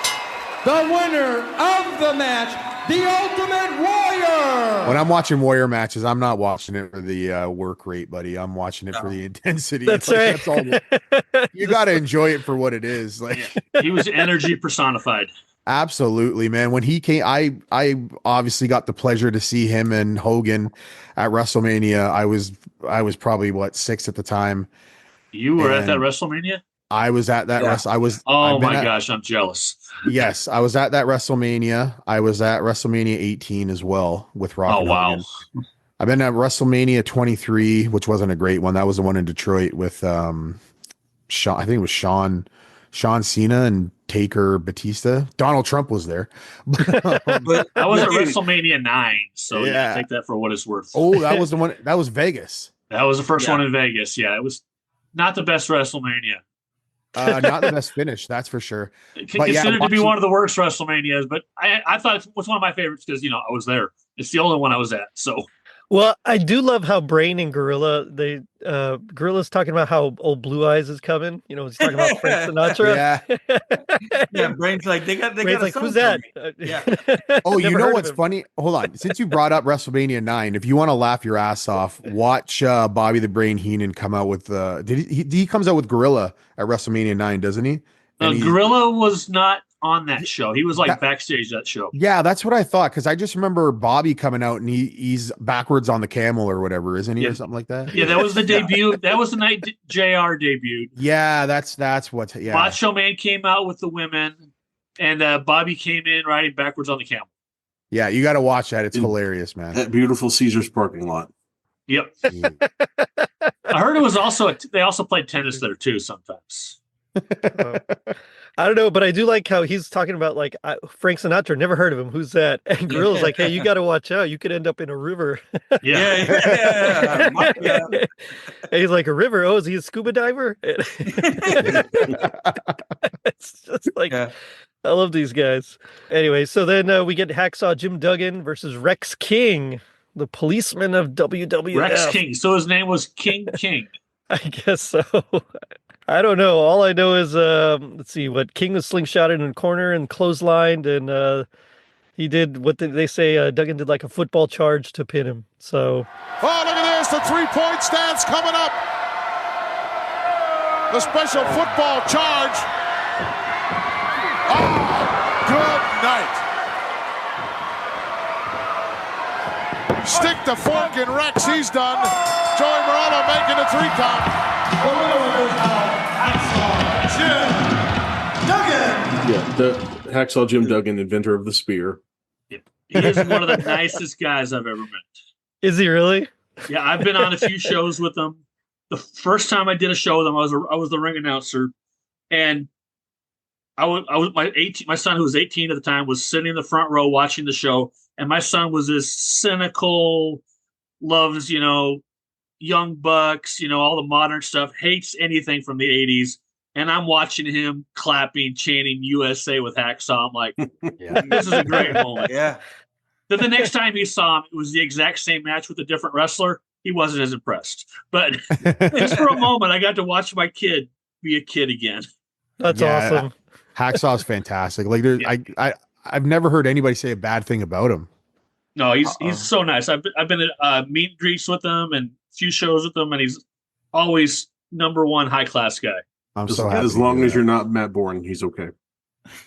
The winner of the match, the Ultimate Warrior. When I'm watching Warrior matches, I'm not watching it for the work rate, buddy. I'm watching it for the intensity. That's right. That's all. You got to enjoy it for what it is. Like he was energy personified. Absolutely, man. When he came, I obviously got the pleasure to see him and Hogan at WrestleMania. I was probably 6 at the time. You were at that WrestleMania? I was at that. Oh my gosh, I'm jealous. Yes, I was at that WrestleMania. I was at WrestleMania 18 as well with Rock. Oh wow! I've been at WrestleMania 23, which wasn't a great one. That was the one in Detroit with Sean. I think it was Sean Cena and Taker Batista. Donald Trump was there. But I was at WrestleMania 9, so yeah, take that for what it's worth. Oh, that was the one. That was Vegas. That was the first one in Vegas. Yeah, it was not the best WrestleMania. Not the best finish, that's for sure. Considered to be one of the worst WrestleManias, but I thought it was one of my favorites because I was there. It's the only one I was at. So. Well, I do love how Brain and Gorilla, Gorilla's talking about how old Blue Eyes is coming. He's talking about Frank Sinatra. Yeah. Brain's like, they got like, who's that? Yeah. Oh, you know what's funny? Hold on. Since you brought up WrestleMania 9, if you want to laugh your ass off, watch Bobby the Brain Heenan come out with he comes out with Gorilla at WrestleMania 9, doesn't he? Gorilla was not on that show. He was backstage that show. Yeah, that's what I thought, because I just remember Bobby coming out and he's backwards on the camel or whatever, isn't he, or something like that? Yeah, that was the debut. That was the night JR debuted. Yeah, that's what. Yeah, Macho Man came out with the women, and Bobby came in riding backwards on the camel. Yeah, you got to watch that. It's hilarious, man. That beautiful Caesar's parking lot. Yep. I heard it was also they also played tennis there too sometimes. I don't know, but I do like how he's talking about Frank Sinatra. Never heard of him. Who's that? And Gorilla's like, "Hey, you got to watch out. You could end up in a river." Yeah. And he's like, "A river? Oh, is he a scuba diver?" It's just like, I love these guys. Anyway, so then we get Hacksaw Jim Duggan versus Rex King, the policeman of WWF. Rex King. So his name was King. I guess so. I don't know. All I know is, let's see, what King was slingshotted in a corner and clotheslined, and he did, what did they say? Duggan did like a football charge to pin him. So. Oh, look at this. The 3-point stance coming up. The special football charge. Oh, good night. Stick the fork in Rex. He's done. Joey Morello making a 3 count. Yeah, the Hacksaw Jim Duggan, inventor of the spear. He is one of the nicest guys I've ever met. Is he really? Yeah, I've been on a few shows with him. The first time I did a show with him, I was the ring announcer, and I was my son, who was 18 at the time, was sitting in the front row watching the show, and my son was this cynical, loves Young Bucks, all the modern stuff, hates anything from the 80s. And I'm watching him clapping, chanting USA with Hacksaw. I'm like, this is a great moment. Yeah. Then the next time he saw him, it was the exact same match with a different wrestler. He wasn't as impressed. But just for a moment, I got to watch my kid be a kid again. That's awesome. Hacksaw's fantastic. I've never heard anybody say a bad thing about him. No, he's so nice. I've been at meet and greets with him and a few shows with him, and he's always number one high class guy. I'm so happy. As long as you're not Matt Bourne, he's okay.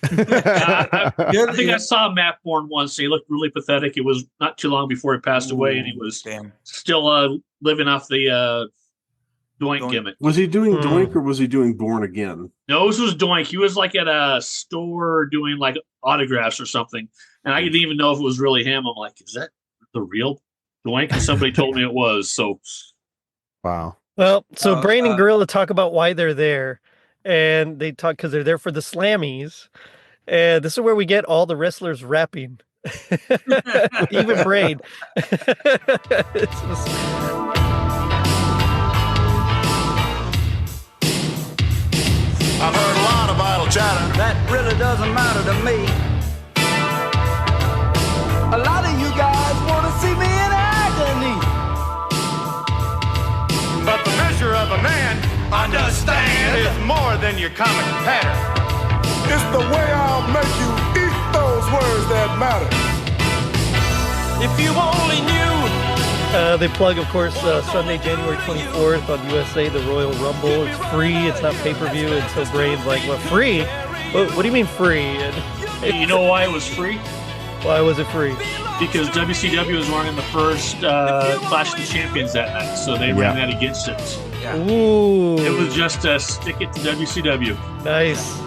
I think I saw Matt Bourne once. He looked really pathetic. It was not too long before he passed away, and he was still living off the Doink gimmick. Was he doing Doink or was he doing Bourne again? No, this was Doink. He was like at a store doing like autographs or something, and I didn't even know if it was really him. I'm like, is that the real Doink? And somebody told me it was. So, wow. Well, so Brain and Gorilla talk about why they're there, and they talk because they're there for the Slammies, and this is where we get all the wrestlers rapping, even Brain. It's just... I've heard a lot of idle chatter. That really doesn't matter to me. A lot of you guys want to see me in agony. But the measure of a man, understand, is more than your common pattern. It's the way I'll make you eat those words that matter. If you only knew. They plug, of course, Sunday, January 24th on USA, the Royal Rumble. It's free. It's not pay-per-view. And so Brain's like, well, free? What do you mean free? And you know why it was free? Why was it free? Because WCW was running the first Clash of the Champions that night, so they ran that against it. Yeah. Ooh. It was just stick it to WCW. Nice.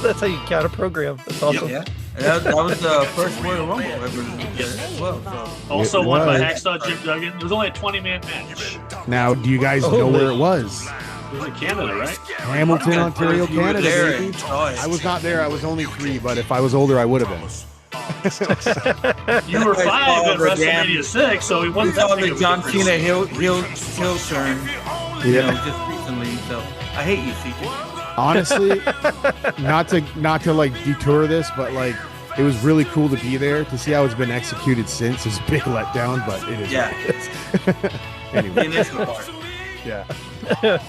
That's how you count a program. That's awesome. Yeah. That was the first Royal Rumble ever as well. So. Also won by Hacksaw Jim Duggan. It was only a 20-man match. Now, do you guys know where it was? It was in Canada, right? Hamilton, Ontario, Canada. Baby. I was not there. I was only 3, but if I was older, I would have been. You were 5 at WrestleMania 6, so he wasn't that big the John Cena heel turn, just recently. So I hate you, CJ. Honestly, not to like detour this, but like it was really cool to be there to see how it's been executed since. It's a big letdown, but it is. Yeah. Anyway. Yeah.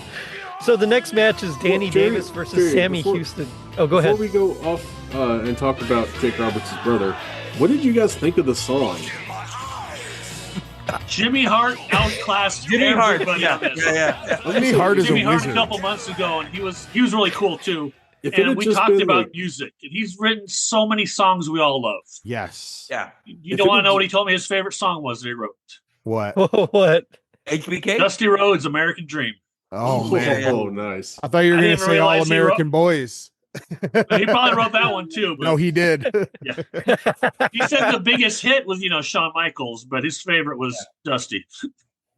So the next match is Danny Davis versus Sammy Houston. Oh, go ahead. Before we go off and talk about Jake Roberts' brother, what did you guys think of the song? Jimmy Hart outclassed Jimmy Hart. Yeah. Jimmy Hart is Jimmy a Hart wizard. a couple months ago, and he was really cool too. If it and had we just talked been, about like- music, and he's written so many songs we all love. Yes. Yeah. You don't want to know what he told me his favorite song was that he wrote? What? What? HBK? Dusty Rhodes' American Dream. Oh man. Oh, nice. I thought you were I going to didn't say All realize he American Boys. He probably wrote that one too. But No, he did. yeah. He said the biggest hit was, Shawn Michaels, but his favorite was Dusty.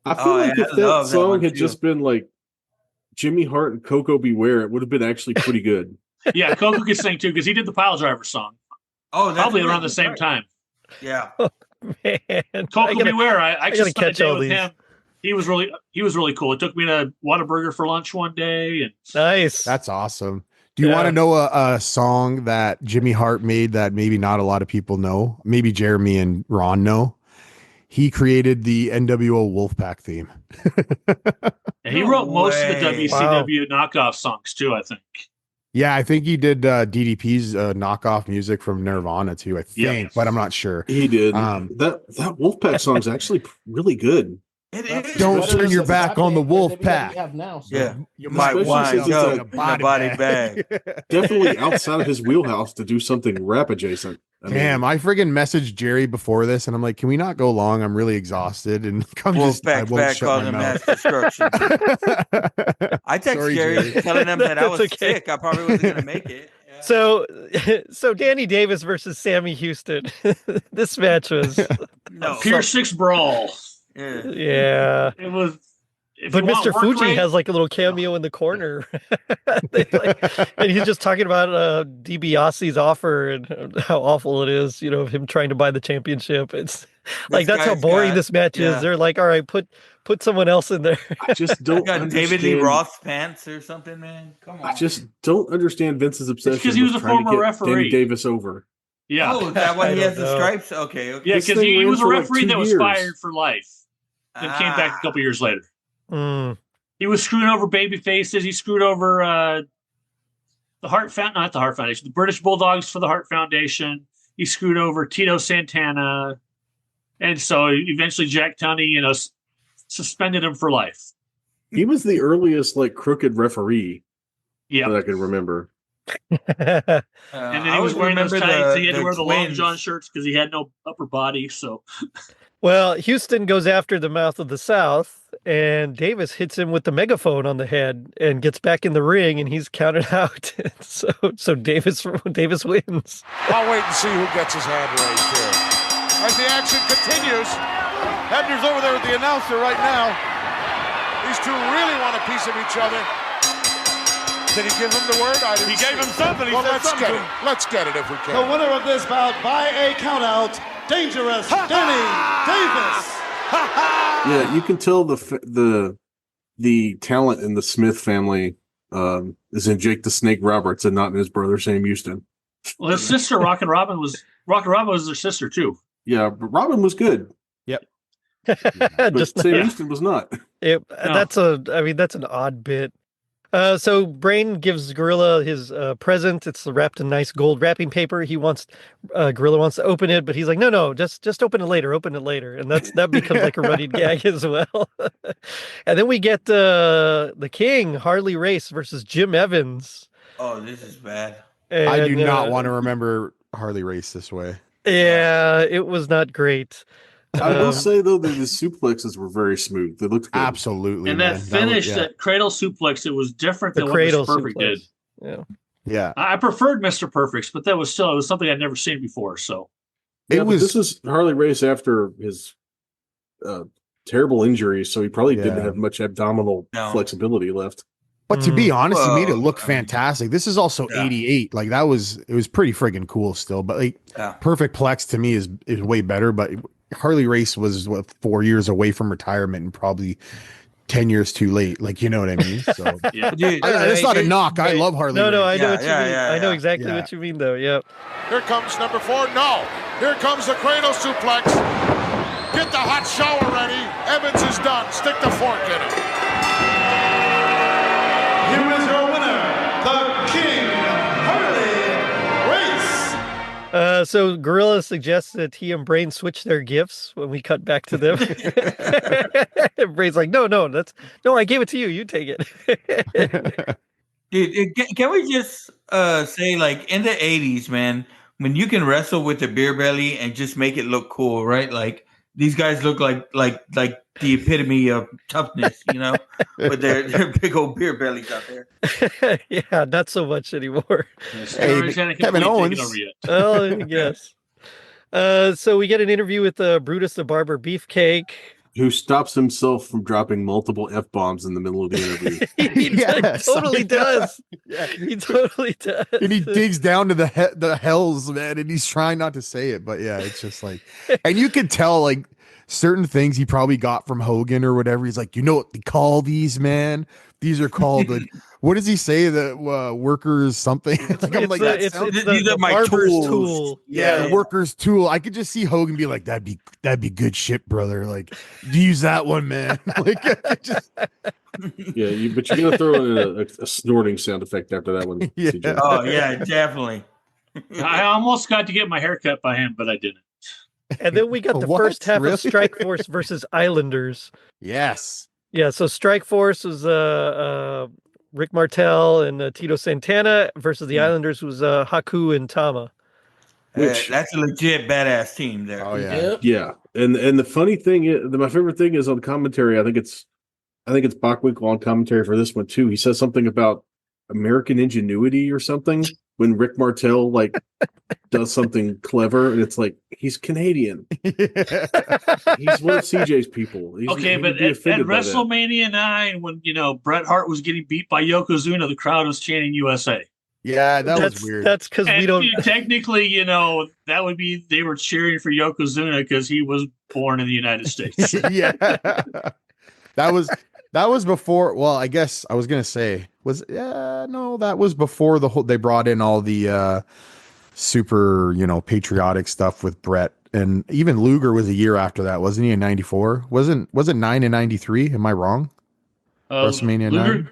I feel like I if love that that song one, had too. just been like Jimmy Hart and Coco Beware, it would have been actually pretty good. Yeah, Coco could sing too because he did the Pile Driver song. Oh, that's Probably right, around the that's same right. time. Yeah. Man, Coco Beware. I actually gotta spent catch a day all with these. him. He was really cool. It took me to Whataburger for lunch one day, and Nice. That's awesome. Do you Yeah. want to know a song that Jimmy Hart made that maybe not a lot of people know? Maybe Jeremy and Ron know. He created the NWO Wolfpack theme. and he wrote most of the way. WCW knockoff songs too. I think. Yeah, I think he did DDP's knockoff music from Nirvana too, I think, but I'm not sure. He did. Um, that Wolfpack song is actually really good. It is. Don't turn your back on the Wolfpack. Yeah. You might Especially wind since it's up a in a body bag. Definitely outside of his wheelhouse to do something rap adjacent. Damn, I friggin' messaged Jerry before this, and I'm like, "Can we not go long? I'm really exhausted." And come just, I Wolfpack's won't back shut my causing mouth. mass destruction. I text Sorry, Jerry Jerry. telling him that I was It's okay. sick. I probably wasn't going to make it. Yeah. So Danny Davis versus Sammy Houston. This match was No. Pier 6 brawl. Yeah. yeah. It was. If But you want Mr. work Fuji rate- has like a little cameo in the corner. And he's just talking about Dibiasi's offer and how awful it is, of him trying to buy the championship. It's like that's how guy's boring got- this match yeah. is. They're like, all right, put someone else in there. I just don't Got David Lee understand- Roth pants or something, man. Come on. I just don't understand Vince's obsession. It's 'cause he was with a trying to former get referee. Danny Davis over. Yeah. Oh, is that why I he has don't the know. stripes? Okay. Yeah, Okay. because This thing he ran was a for like referee 2 that was years. fired for life. Then came back a couple years later. Mm. He was screwing over baby faces. He screwed over the Hart Foundation, not the Hart Foundation, the British Bulldogs for the Hart Foundation. He screwed over Tito Santana. And so eventually Jack Tunney, suspended him for life. He was the earliest like crooked referee Yeah. that I can remember. And then I he was always wearing those remember tights. He had to wear the long twins. john shirts because he had no upper body. So Well, Houston goes after the mouth of the South, and Davis hits him with the megaphone on the head and gets back in the ring, and he's counted out. So Davis wins. I'll wait and see who gets his hand raised here. As the action continues, Hebner's over there with the announcer right now. These two really want a piece of each other. Did he give him the word? I didn't He gave see him it. something. He Well, said let's something get to it. him. Let's get it if we The can. winner of this bout by a countout, Dangerous Danny Davis. Yeah, you can tell the talent in the Smith family is in Jake the Snake Roberts and not in his brother Sam Houston. well, his sister Rockin' Robin was their sister too. Yeah, but Robin was good, but Just Sam yeah. Houston was not. That's an odd bit. So Brain gives Gorilla his present. It's wrapped in nice gold wrapping paper. Gorilla wants to open it, but he's like, no, just open it later. Open it later, and that becomes like a running gag as well. And then we get the King Harley Race versus Jim Evans. Oh, this is bad. I do And, not want to remember Harley Race this way. Yeah, it was not great. I will say though that the suplexes were very smooth. They looked good. Absolutely. And man. that finish, was- that cradle suplex, it was different The than what cradle Mr. Perfect suplex. did. Yeah. Yeah. I preferred Mr. Perfect's, but it was something I'd never seen before. So this was Harley Race after his terrible injury, so he probably didn't have much abdominal flexibility left. But to be honest, he made it look fantastic. This is also 88. Like it was pretty friggin' cool still. But like Perfect Plex to me is way better. But Harley Race was 4 years away from retirement and probably 10 years too late. Like, you know what I mean? So that's not a knock. I love Harley Race. No, I know what you mean. I know exactly what you mean though. Yep. Here comes number 4. No. Here comes the cradle suplex. Get the hot shower ready. Evans is done. Stick the fork in him. Here is your winner, the King, Harley Race. So Gorilla suggests that he and Brain switch their gifts when we cut back to them. Brain's like, no, I gave it to you. You take it. Dude, can we just say, like, in the 80s, man, when you can wrestle with a beer belly and just make it look cool, right? Like, these guys look like the epitome of toughness, you know, with their big old beer bellies out there. Yeah, not so much anymore. Hey, Kevin Owens. Oh, yes. So we get an interview with Brutus the Barber Beefcake, who stops himself from dropping multiple F-bombs in the middle of the interview. He totally does. Yeah. He totally does. And he digs down to the hells, man, and he's trying not to say it, but yeah, it's just like, and you could tell like certain things he probably got from Hogan or whatever. He's like, you know what they call these, man? These are called what does he say? The workers something. Like I'm like, these are my tools. Yeah, workers tool. I could just see Hogan be like, that'd be good shit, brother. Like, use that one, man. Like, but you're gonna throw in a snorting sound effect after that one. Yeah. CJ. Oh yeah, definitely. I almost got to get my hair cut by him, but I didn't. And then we got the first half of Strike Force versus Islanders. Yes. Yeah, so Strike Force was Rick Martel and Tito Santana versus the Islanders was Haku and Tama. That's a legit badass team there. Oh yeah. Yeah. And the funny thing is, my favorite thing is on commentary, I think it's Bachwinkle on commentary for this one too. He says something about American ingenuity or something when Rick Martel like does something clever, and it's like he's Canadian. He's one of CJ's people. Okay, but at WrestleMania 9, when Bret Hart was getting beat by Yokozuna, the crowd was chanting USA. Yeah, was weird. That's because we don't technically, that would be they were cheering for Yokozuna because he was born in the United States. Yeah, that was before. Well, I guess I was gonna say that was before they brought in all the super patriotic stuff with Bret, and even Luger was a year after that, wasn't he? In '94, wasn't 9 in '93? Am I wrong? WrestleMania 9.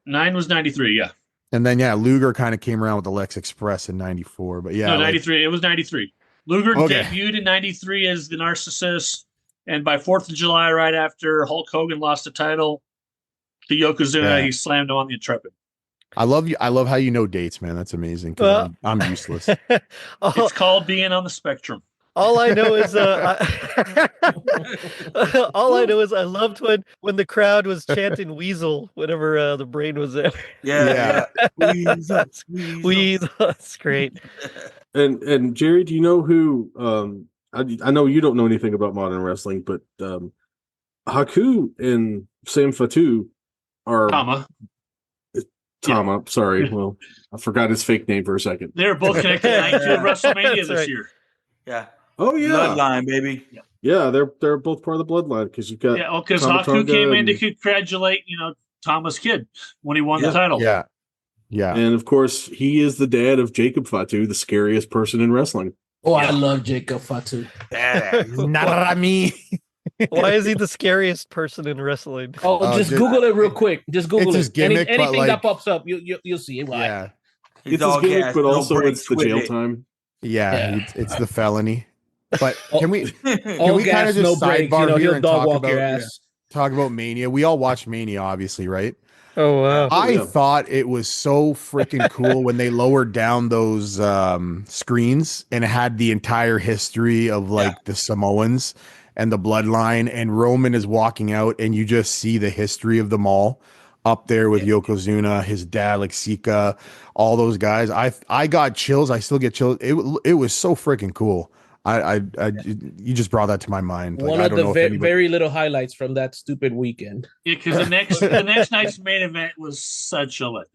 9 was '93, yeah. And then Luger kind of came around with the Lex Express in '94, but no, '93. It was '93. Luger debuted in '93 as the Narcissist, and by 4th of July, right after Hulk Hogan lost the title to Yokozuna, he slammed him on the Intrepid. I love you. I love how you know dates, man. That's amazing. I'm useless. It's called being on the spectrum. All I know is I loved when the crowd was chanting Weasel whenever the Brain was there. Yeah. Weasel. That's great. And Jerry, do you know who? I know you don't know anything about modern wrestling, but Haku and Sam Fatu are Tama. Sorry, well, I forgot his fake name for a second. They were both connected to WrestleMania this year. Yeah. Oh yeah, bloodline, baby. Yeah, they're both part of the bloodline because you've got because Haku came in to congratulate Tama's kid when he won the title. Yeah, and of course he is the dad of Jacob Fatu, the scariest person in wrestling. Oh, I love Jacob Fatu. me. Why is he the scariest person in wrestling? Just Google it real quick. Just Google his gimmick, anything that pops up, you'll see it. Why? Yeah, it's his gimmick, but also it's the jail time. Yeah, it's the felony. But can we kind of just no sidebar here and talk about Mania? We all watched Mania, obviously, right? Oh wow! I thought it was so freaking cool when they lowered down those screens and it had the entire history of the Samoans and the bloodline, and Roman is walking out, and you just see the history of them all. up there with Yokozuna, his dad, like Sika, all those guys. I got chills. I still get chills. It was so freaking cool. You just brought that to my mind. One of the very little highlights from that stupid weekend. Yeah, because the next night's main event was such a letdown.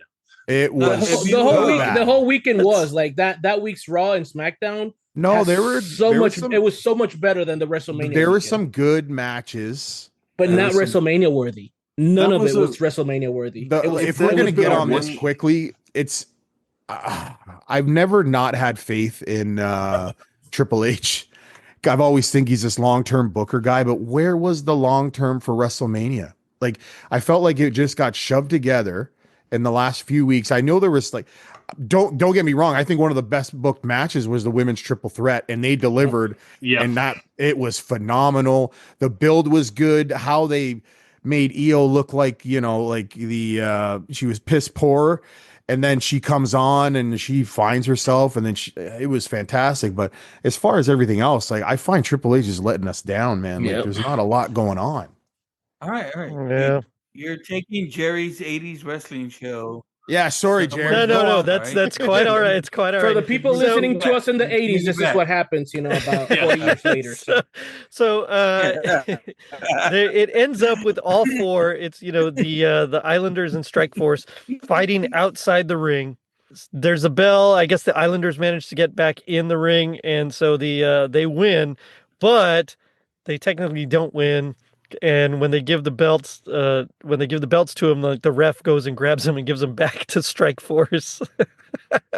It was the whole weekend was like that week's Raw and SmackDown. No, there was so much better than the WrestleMania. There were weekend. some good matches, but not WrestleMania worthy. None of it was WrestleMania worthy. If we're gonna get on this quickly, it's I've never not had faith in Triple H. I've always think he's this long-term booker guy, but where was the long-term for WrestleMania? Like, I felt like it just got shoved together in the last few weeks. I know there was like, don't get me wrong. I think one of the best booked matches was the women's triple threat, and they delivered. Yeah. And that it was phenomenal. The build was good. How they made Io look like, you know, like she was piss poor. And then she comes on and she finds herself, and then it was fantastic. But as far as everything else, like, I find Triple H is letting us down, man. Like, there's not a lot going on. All right. Yeah. You're taking Jerry's 80s wrestling show. Yeah, sorry, Jerry. No. That's quite all right. It's quite all right. For the people listening to us in the 80s, this is what happens, you know, about 40 years later. So it ends up with all four. It's, you know, the Islanders and Strikeforce fighting outside the ring. There's a bell. I guess the Islanders managed to get back in the ring, and so they win, but they technically don't win. And when they give the belts, to him, like, the ref goes and grabs him and gives them back to Strikeforce,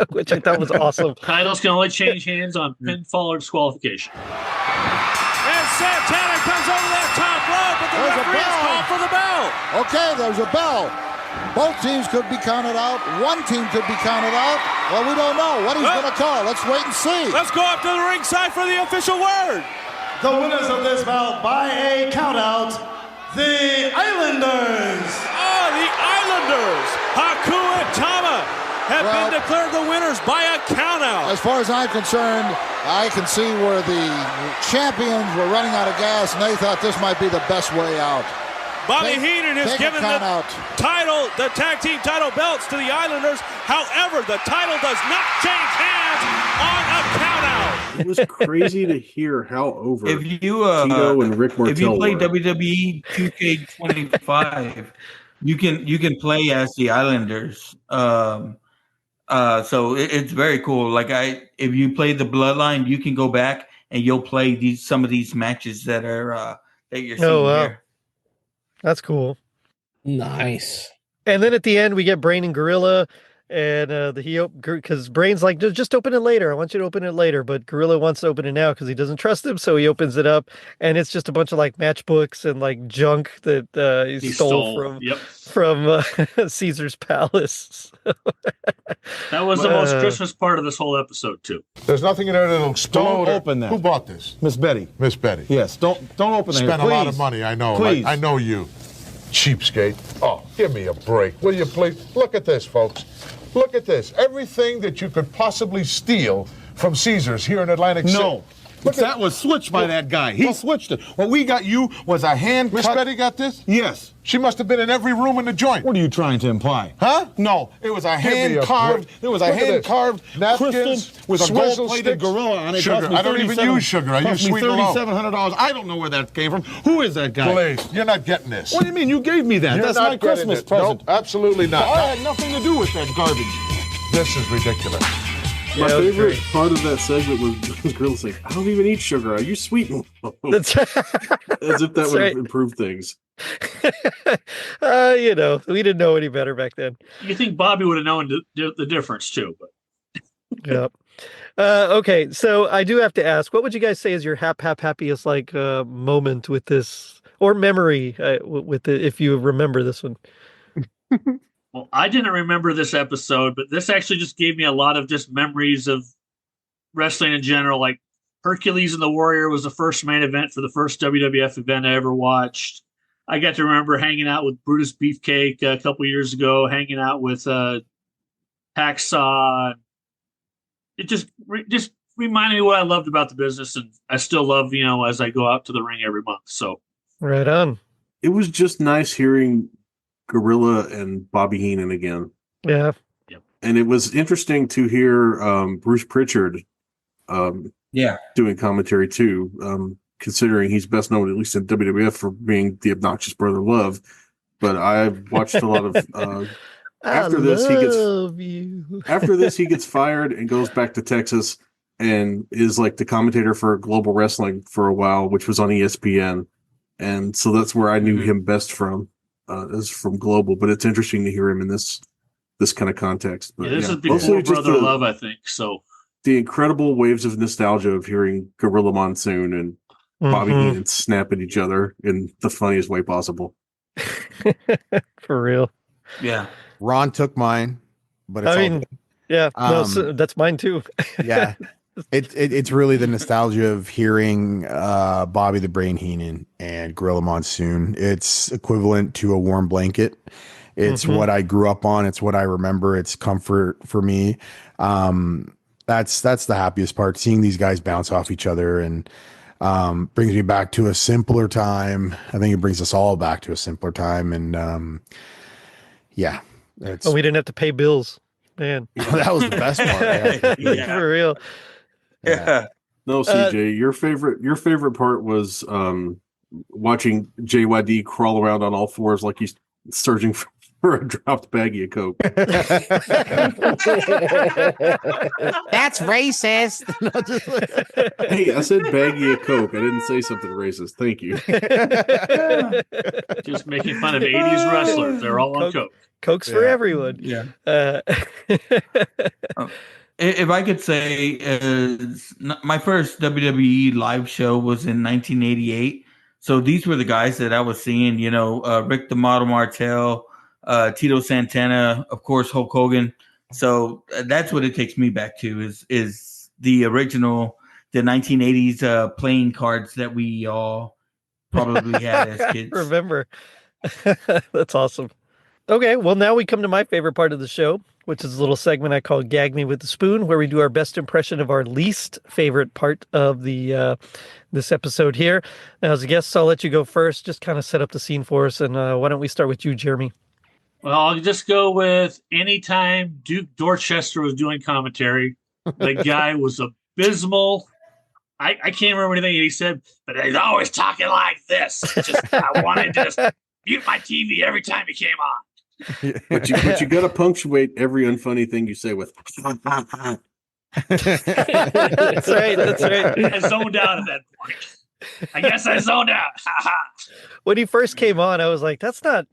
which I thought was awesome. Titles can only change hands on pinfall or disqualification. And Santana comes over that top rope, but the referee is called for the bell. Okay, there's a bell. Both teams could be counted out. One team could be counted out. Well, we don't know what he's going to call. Let's wait and see. Let's go up to the ringside for the official word. The winners of this bout by a countout, the Islanders. Oh, the Islanders, Haku and Tama, have been declared the winners by a countout. As far as I'm concerned, I can see where the champions were running out of gas, and they thought this might be the best way out. Bobby Heenan has given the tag team title belts to the Islanders. However, the title does not change hands on a countout. It was crazy to hear how over if you Tito and Rick Martel if you play were. WWE 2K25, you can play as the Islanders. So it's very cool. Like, if you play the Bloodline, you can go back and you'll play some of these matches that are that you're seeing here. That's cool. Nice. And then at the end, we get Brain and Gorilla, and because Brain's like, just open it later. I want you to open it later, but Gorilla wants to open it now because he doesn't trust him. So he opens it up, and it's just a bunch of like matchbooks and like junk that he stole from Caesar's Palace. That was the most Christmas part of this whole episode too. There's nothing in there that'll explode. Don't open that. Who bought this? Miss Betty. Miss Betty. Yes, don't open that. Spent a lot of money, I know. Please. I know you. Cheapskate. Oh, give me a break, will you please? Look at this, folks. Look at this. Everything that you could possibly steal from Caesars here in Atlantic City. No. That was switched by that guy. He switched it. What we got you was a hand Miss Betty got this? Yes. She must have been in every room in the joint. What are you trying to imply? Huh? No. It was a hand-carved. There was a hand-carved napkins with a gold-plated gorilla on it. Sugar. I don't even use sugar. I use sweet and low. $3,700. I don't know where that came from. Who is that guy? Please, you're not getting this. What do you mean? You gave me that. That's my Christmas present. No, absolutely not. I had nothing to do with that garbage. This is ridiculous. My favorite part of that segment was Gorilla saying, I don't even eat sugar. I use sweet and low. As if that would improve things. You know, we didn't know any better back then. You think Bobby would have known the difference too, but yep. Okay, so I do have to ask, what would you guys say is your happiest like moment with this, or memory with it, if you remember this one? Well, I didn't remember this episode, but this actually just gave me a lot of just memories of wrestling in general. Like Hercules and the Warrior was the first main event for the first WWF event I ever watched. I got to remember hanging out with Brutus Beefcake a couple years ago, hanging out with Hacksaw. It just reminded me what I loved about the business, and I still love, you know, as I go out to the ring every month. So right on. It was just nice hearing Gorilla and Bobby Heenan again. Yeah. And it was interesting to hear Bruce Pritchard doing commentary too, considering he's best known, at least in WWF, for being the obnoxious Brother Love. But I've watched a lot of after this he gets fired and goes back to Texas and is like the commentator for Global Wrestling for a while, which was on ESPN. And so that's where I knew him best from, is from Global. But it's interesting to hear him in this kind of context. But this is before Brother Love, I think. So the incredible waves of nostalgia of hearing Gorilla Monsoon and Bobby Heenan snap at each other in the funniest way possible. For real. Yeah. Ron took mine, but it's that's mine too. Yeah. It's really the nostalgia of hearing Bobby the Brain Heenan and Gorilla Monsoon. It's equivalent to a warm blanket. It's what I grew up on. It's what I remember. It's comfort for me. That's the happiest part. Seeing these guys bounce off each other and brings me back to a simpler time. I think it brings us all back to a simpler time. And we didn't have to pay bills, man. That was the best part. Yeah. For real. Yeah. No, CJ, your favorite part was watching JYD crawl around on all fours like he's searching for a dropped baggie of Coke. That's racist. Hey, I said baggie of Coke. I didn't say something racist. Thank you. Just making fun of 80s wrestlers. They're all on Coke. Coke's for everyone. Yeah. If I could say, my first WWE live show was in 1988. So these were the guys that I was seeing, Rick the Model Martel, Tito Santana, of course, Hulk Hogan. So that's what it takes me back to is the original, the 1980s playing cards that we all probably had as kids. Remember. That's awesome. Okay, well, now we come to my favorite part of the show, which is a little segment I call Gag Me with the Spoon, where we do our best impression of our least favorite part of the this episode here. Now, as a guest, I'll let you go first. Just kind of set up the scene for us, and why don't we start with you, Jeremy? Well, I'll just go with anytime Duke Dorchester was doing commentary, the guy was abysmal. I can't remember anything he said, but he's always talking like this. I wanted to just mute my TV every time he came on. But you got to punctuate every unfunny thing you say with. That's right. I zoned out at that point. I guess I zoned out. When he first came on, I was like, "That's not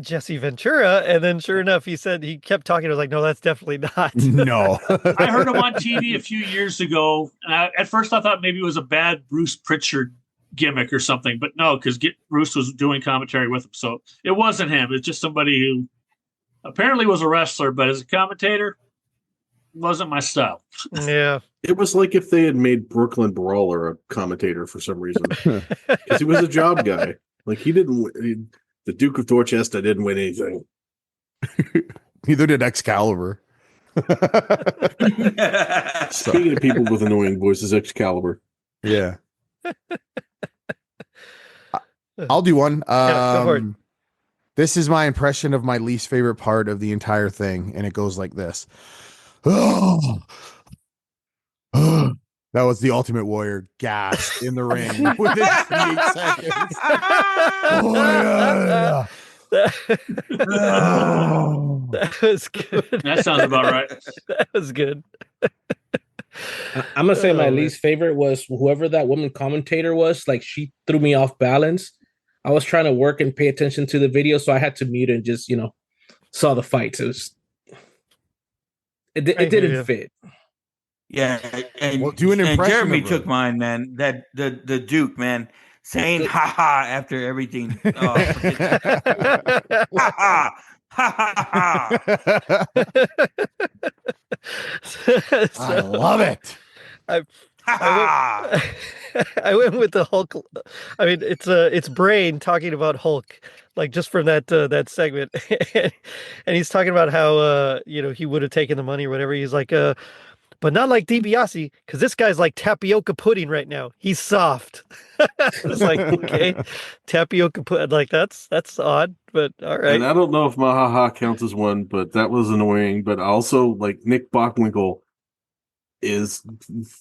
Jesse Ventura." And then, sure enough, he kept talking. I was like, "No, that's definitely not." No, I heard him on TV a few years ago, and at first I thought maybe it was a bad Bruce Pritchard gimmick or something, but no, because Bruce was doing commentary with him, so it wasn't him. It's just somebody who apparently was a wrestler, but as a commentator, wasn't my style. Yeah, it was like if they had made Brooklyn Brawler a commentator for some reason, because he was a job guy. Like the Duke of Dorchester didn't win anything. Neither did Excalibur. Speaking of people with annoying voices, Excalibur. Yeah. I'll do one. Go for it. This is my impression of my least favorite part of the entire thing, and it goes like this. That was the Ultimate Warrior gasped in the ring within 28 seconds. That was good. That sounds about right. That was good. I'm gonna say my least favorite was whoever that woman commentator was. Like, she threw me off balance. I was trying to work and pay attention to the video, so I had to mute and just saw the fights. It didn't fit. Yeah, and, do an impression. Jeremy took mine, man. That the Duke, man, saying "ha ha" after everything. Oh, ha ha. I love it. I went with the Hulk. I mean, it's Brain talking about Hulk, like just from that segment, and he's talking about how he would have taken the money or whatever. He's like, but not like Dibiasi, because this guy's like tapioca pudding right now. He's soft. It's like, okay, tapioca pudding. Like that's odd, but all right. And I don't know if Mahaha counts as one, but that was annoying. But also, like Nick Bockwinkel is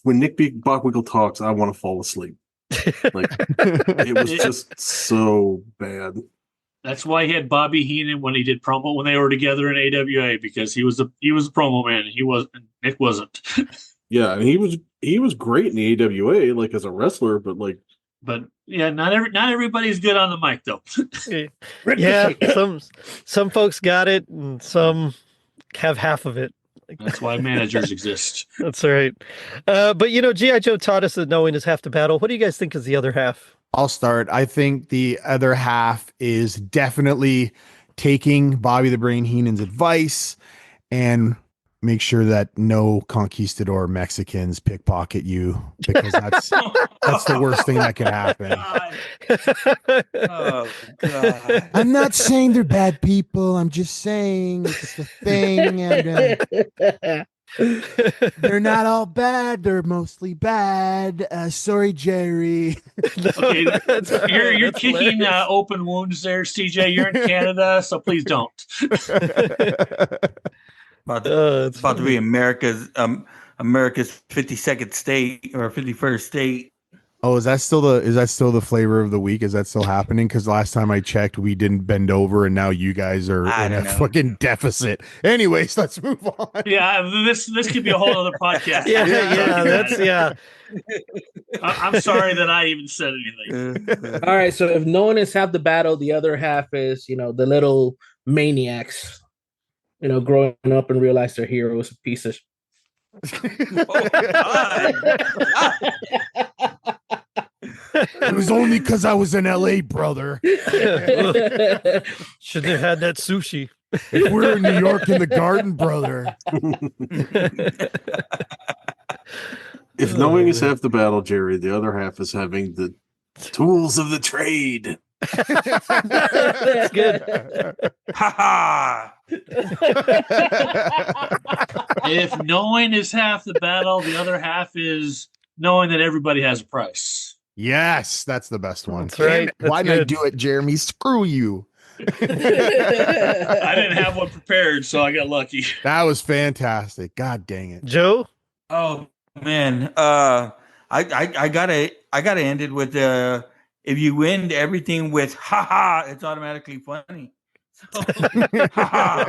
when Nick Bockwinkel talks, I want to fall asleep. Like it was just so bad. That's why he had Bobby Heenan when he did promo when they were together in AWA, because he was a promo man. Nick wasn't. Yeah, and he was great in the AWA, like as a wrestler, but yeah, not everybody's good on the mic though. Yeah, some folks got it, and some have half of it. That's why managers exist. That's right. But G.I. Joe taught us that knowing is half the battle. What do you guys think is the other half? I'll start. I think the other half is definitely taking Bobby the Brain Heenan's advice and make sure that no conquistador Mexicans pickpocket you, because that's the worst thing that can happen. Oh, God. I'm not saying they're bad people. I'm just saying it's a thing. And, they're not all bad. They're mostly bad. Sorry, Jerry. Okay, you're kicking open wounds there, CJ. You're in Canada, so please don't. It's about to be America's 52nd state or 51st state. Oh, is that still the flavor of the week? Is that still happening? Because last time I checked, we didn't bend over, and now you guys are in a fucking deficit. Anyways, let's move on. Yeah, this could be a whole other podcast. Yeah. I'm sorry that I even said anything. All right, so if no one is half the battle, the other half is the little maniacs. Growing up and realize their hero was a piece of. It was only because I was in LA, brother. Shouldn't have had that sushi. If we're in New York in the garden, brother. If knowing is half the battle, Jerry, the other half is having the tools of the trade. That's good. Ha ha! If knowing is half the battle, the other half is knowing that everybody has a price. Yes, that's the best one. That's right. Why did I do it, Jeremy? Screw you. I didn't have one prepared, so I got lucky. That was fantastic. God dang it, Joe. Oh man, I gotta end it with if you end everything with ha ha, it's automatically funny. So, ha ha.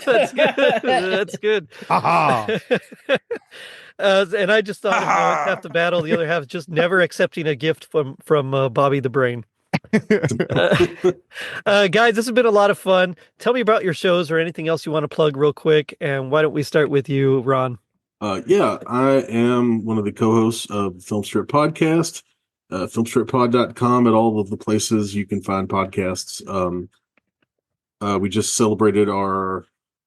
That's good. That's good. Ha ha. And I just thought half the battle, the other half is just never accepting a gift from Bobby the Brain. Guys, this has been a lot of fun. Tell me about your shows or anything else you want to plug real quick. And why don't we start with you, Ron? Yeah, I am one of the co-hosts of Film Strip Podcast, filmstrippod.com, at all of the places you can find podcasts. We just celebrated our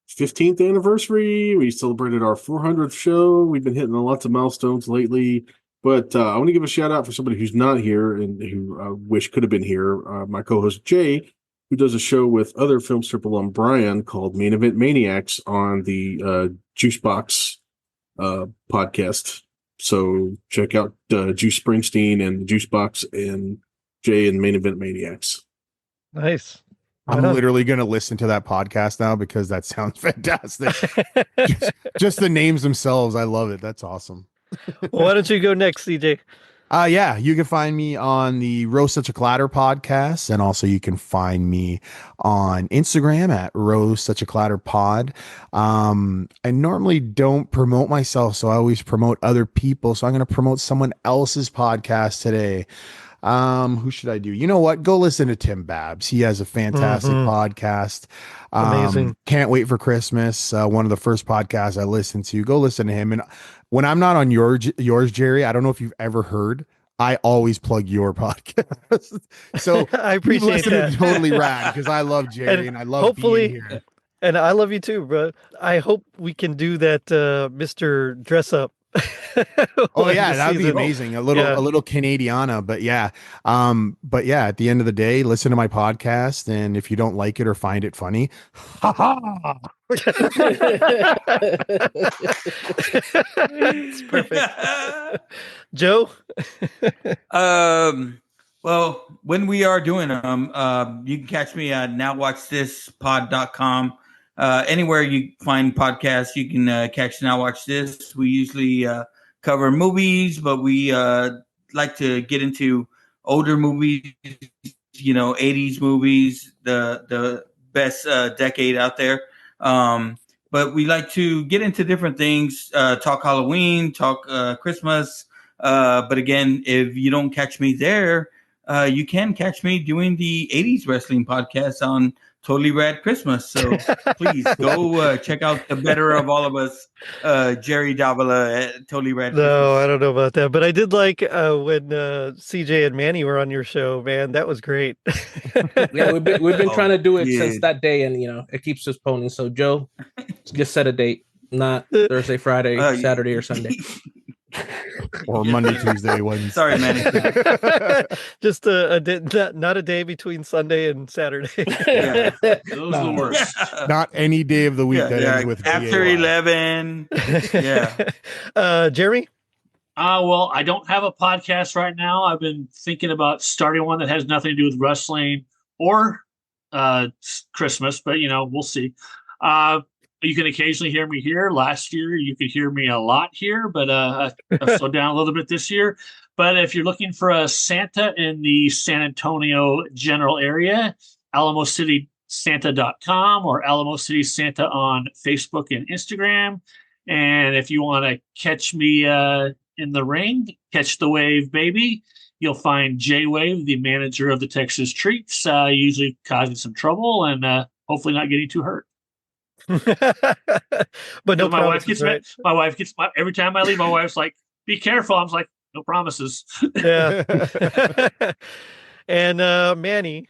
15th anniversary. We celebrated our 400th show. We've been hitting lots of milestones lately. But I want to give a shout out for somebody who's not here and who I wish could have been here. My co-host Jay, who does a show with other Film Strip alum Brian called Main Event Maniacs on the Juicebox podcast. So check out Juice Springsteen and the Juicebox and Jay and Main Event Maniacs. Nice. I'm literally going to listen to that podcast now because that sounds fantastic. just the names themselves. I love it. That's awesome. Why don't you go next, CJ? Yeah, you can find me on the Roast Such a Clatter podcast, and also you can find me on Instagram at Roast Such a Clatter Pod. I normally don't promote myself, so I always promote other people. So I'm going to promote someone else's podcast today. Who should I do? You know what? Go listen to Tim Babs. He has a fantastic podcast. Amazing. Can't wait for Christmas. One of the first podcasts I listened to. Go listen to him. And when I'm not on yours, Jerry, I don't know if you've ever heard, I always plug your podcast. So I appreciate that. Totally rad because I love Jerry and I love being here. And I love you too, bro. I hope we can do that Mr. Dress Up Oh yeah, that'd be amazing. A little Canadiana, but yeah. At the end of the day, listen to my podcast, and if you don't like it or find it funny, it's perfect. Joe? Well, when we are doing them, you can catch me at nowwatchthispod.com. Anywhere you find podcasts, you can catch Now Watch This. We usually cover movies, but we like to get into older movies, 80s movies, the best decade out there. But we like to get into different things, talk Halloween, talk Christmas. But again, if you don't catch me there, you can catch me doing the 80s wrestling podcast on Totally Rad Christmas. So please go check out the better of all of us, Jerry Davila at Totally Rad Christmas. No, I don't know about that. But I did like when CJ and Manny were on your show, man. That was great. Yeah, we've been trying to do it since that day, and it keeps postponing. So Joe, just set a date, not Thursday, Friday, Saturday, or Sunday. Or Monday, Tuesday, Wednesday. Sorry, Manny. Just not a day between Sunday and Saturday. Yeah. Those are the worst. Not any day of the week that ends with after VAY. 11. Yeah. Jeremy? Well, I don't have a podcast right now. I've been thinking about starting one that has nothing to do with wrestling or Christmas, but we'll see. You can occasionally hear me here. Last year, you could hear me a lot here, but I've slowed down a little bit this year. But if you're looking for a Santa in the San Antonio general area, AlamoCitySanta.com or Alamo City Santa on Facebook and Instagram. And if you want to catch me in the ring, catch the wave, baby, you'll find J-Wave, the manager of the Texas Treats, usually causing some trouble and hopefully not getting too hurt. But no, my wife gets every time I leave, my wife's like, "Be careful." I'm like, "No promises." Yeah. And Manny.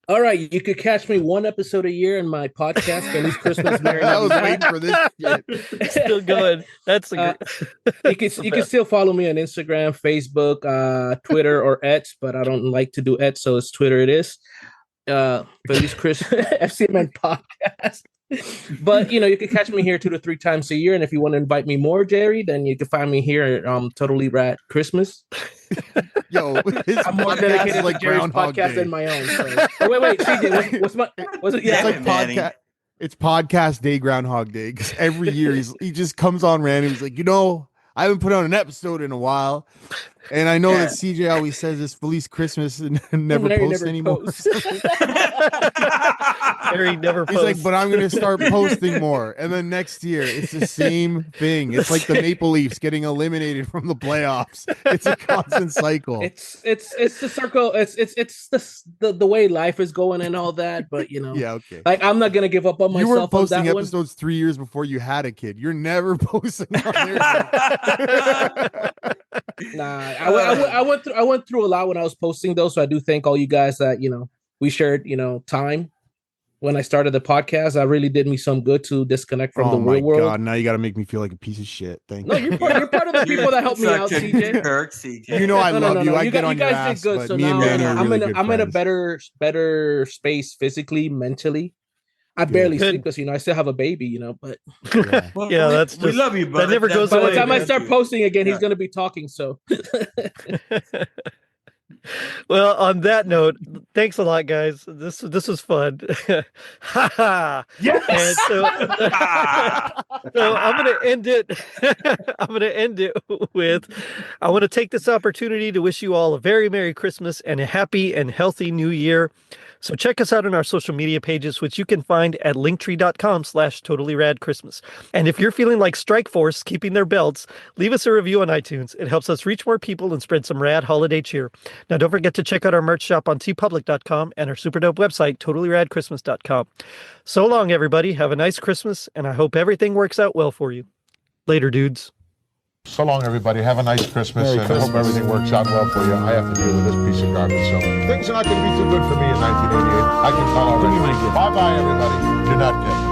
All right, you could catch me one episode a year in my podcast, Feliz Christmas, Merry I was waiting for this shit. Still good. That's you can still follow me on Instagram, Facebook, Twitter, or X, but I don't like to do X, so it's Twitter. It is Feliz Christmas FCMN podcast. But you can catch me here 2 to 3 times a year, and if you want to invite me more, Jerry, then you can find me here at Totally Rad Christmas. Yo, I'm more dedicated to like Jerry's podcast than my own. So. Wait, CJ, what's it? Yeah, it's like podcast. It's podcast day, Groundhog Day. Because every year he just comes on random. He's like, I haven't put out an episode in a while, and I know that CJ always says it's Feliz Christmas and never posts anymore. Harry never posts. He's like, but I'm going to start posting more. And then next year, it's the same thing. It's like the Maple Leafs getting eliminated from the playoffs. It's a constant cycle. It's the circle. It's the way life is going and all that. But yeah, okay. Like I'm not going to give up on myself. You were posting on that episodes 3 years before you had a kid. You're never posting on there. Nah, I went through a lot when I was posting those. So I do thank all you guys that we shared time. When I started the podcast, that really did me some good to disconnect from the real world. Oh my God, now you got to make me feel like a piece of shit. Thank you. No, you're part of the people that helped me out, CJ. CJ. I love you. I get on you guys your ass, did good. but So me and Manny are really good I'm in a friends. better space physically, mentally. I barely sleep because I still have a baby, but yeah, that's just, we love you, but that never goes by away. the time I start posting again, he's going to be talking. So. Well, on that note, thanks a lot, guys. This was fun. Yes. And so I'm gonna end it. With I want to take this opportunity to wish you all a very Merry Christmas and a happy and healthy New Year. So check us out on our social media pages, which you can find at linktree.com/totallyradchristmas. And if you're feeling like Strikeforce keeping their belts, leave us a review on iTunes. It helps us reach more people and spread some rad holiday cheer. Now, don't forget to check out our merch shop on tpublic.com and our super dope website, totallyradchristmas.com. So long, everybody. Have a nice Christmas, and I hope everything works out well for you. Later, dudes. So long, everybody. Have a nice Christmas, and I hope everything works out well for you. I have to deal with this piece of garbage, so things are not going to be too good for me in 1988. I can tell already. Bye-bye, everybody. Do not get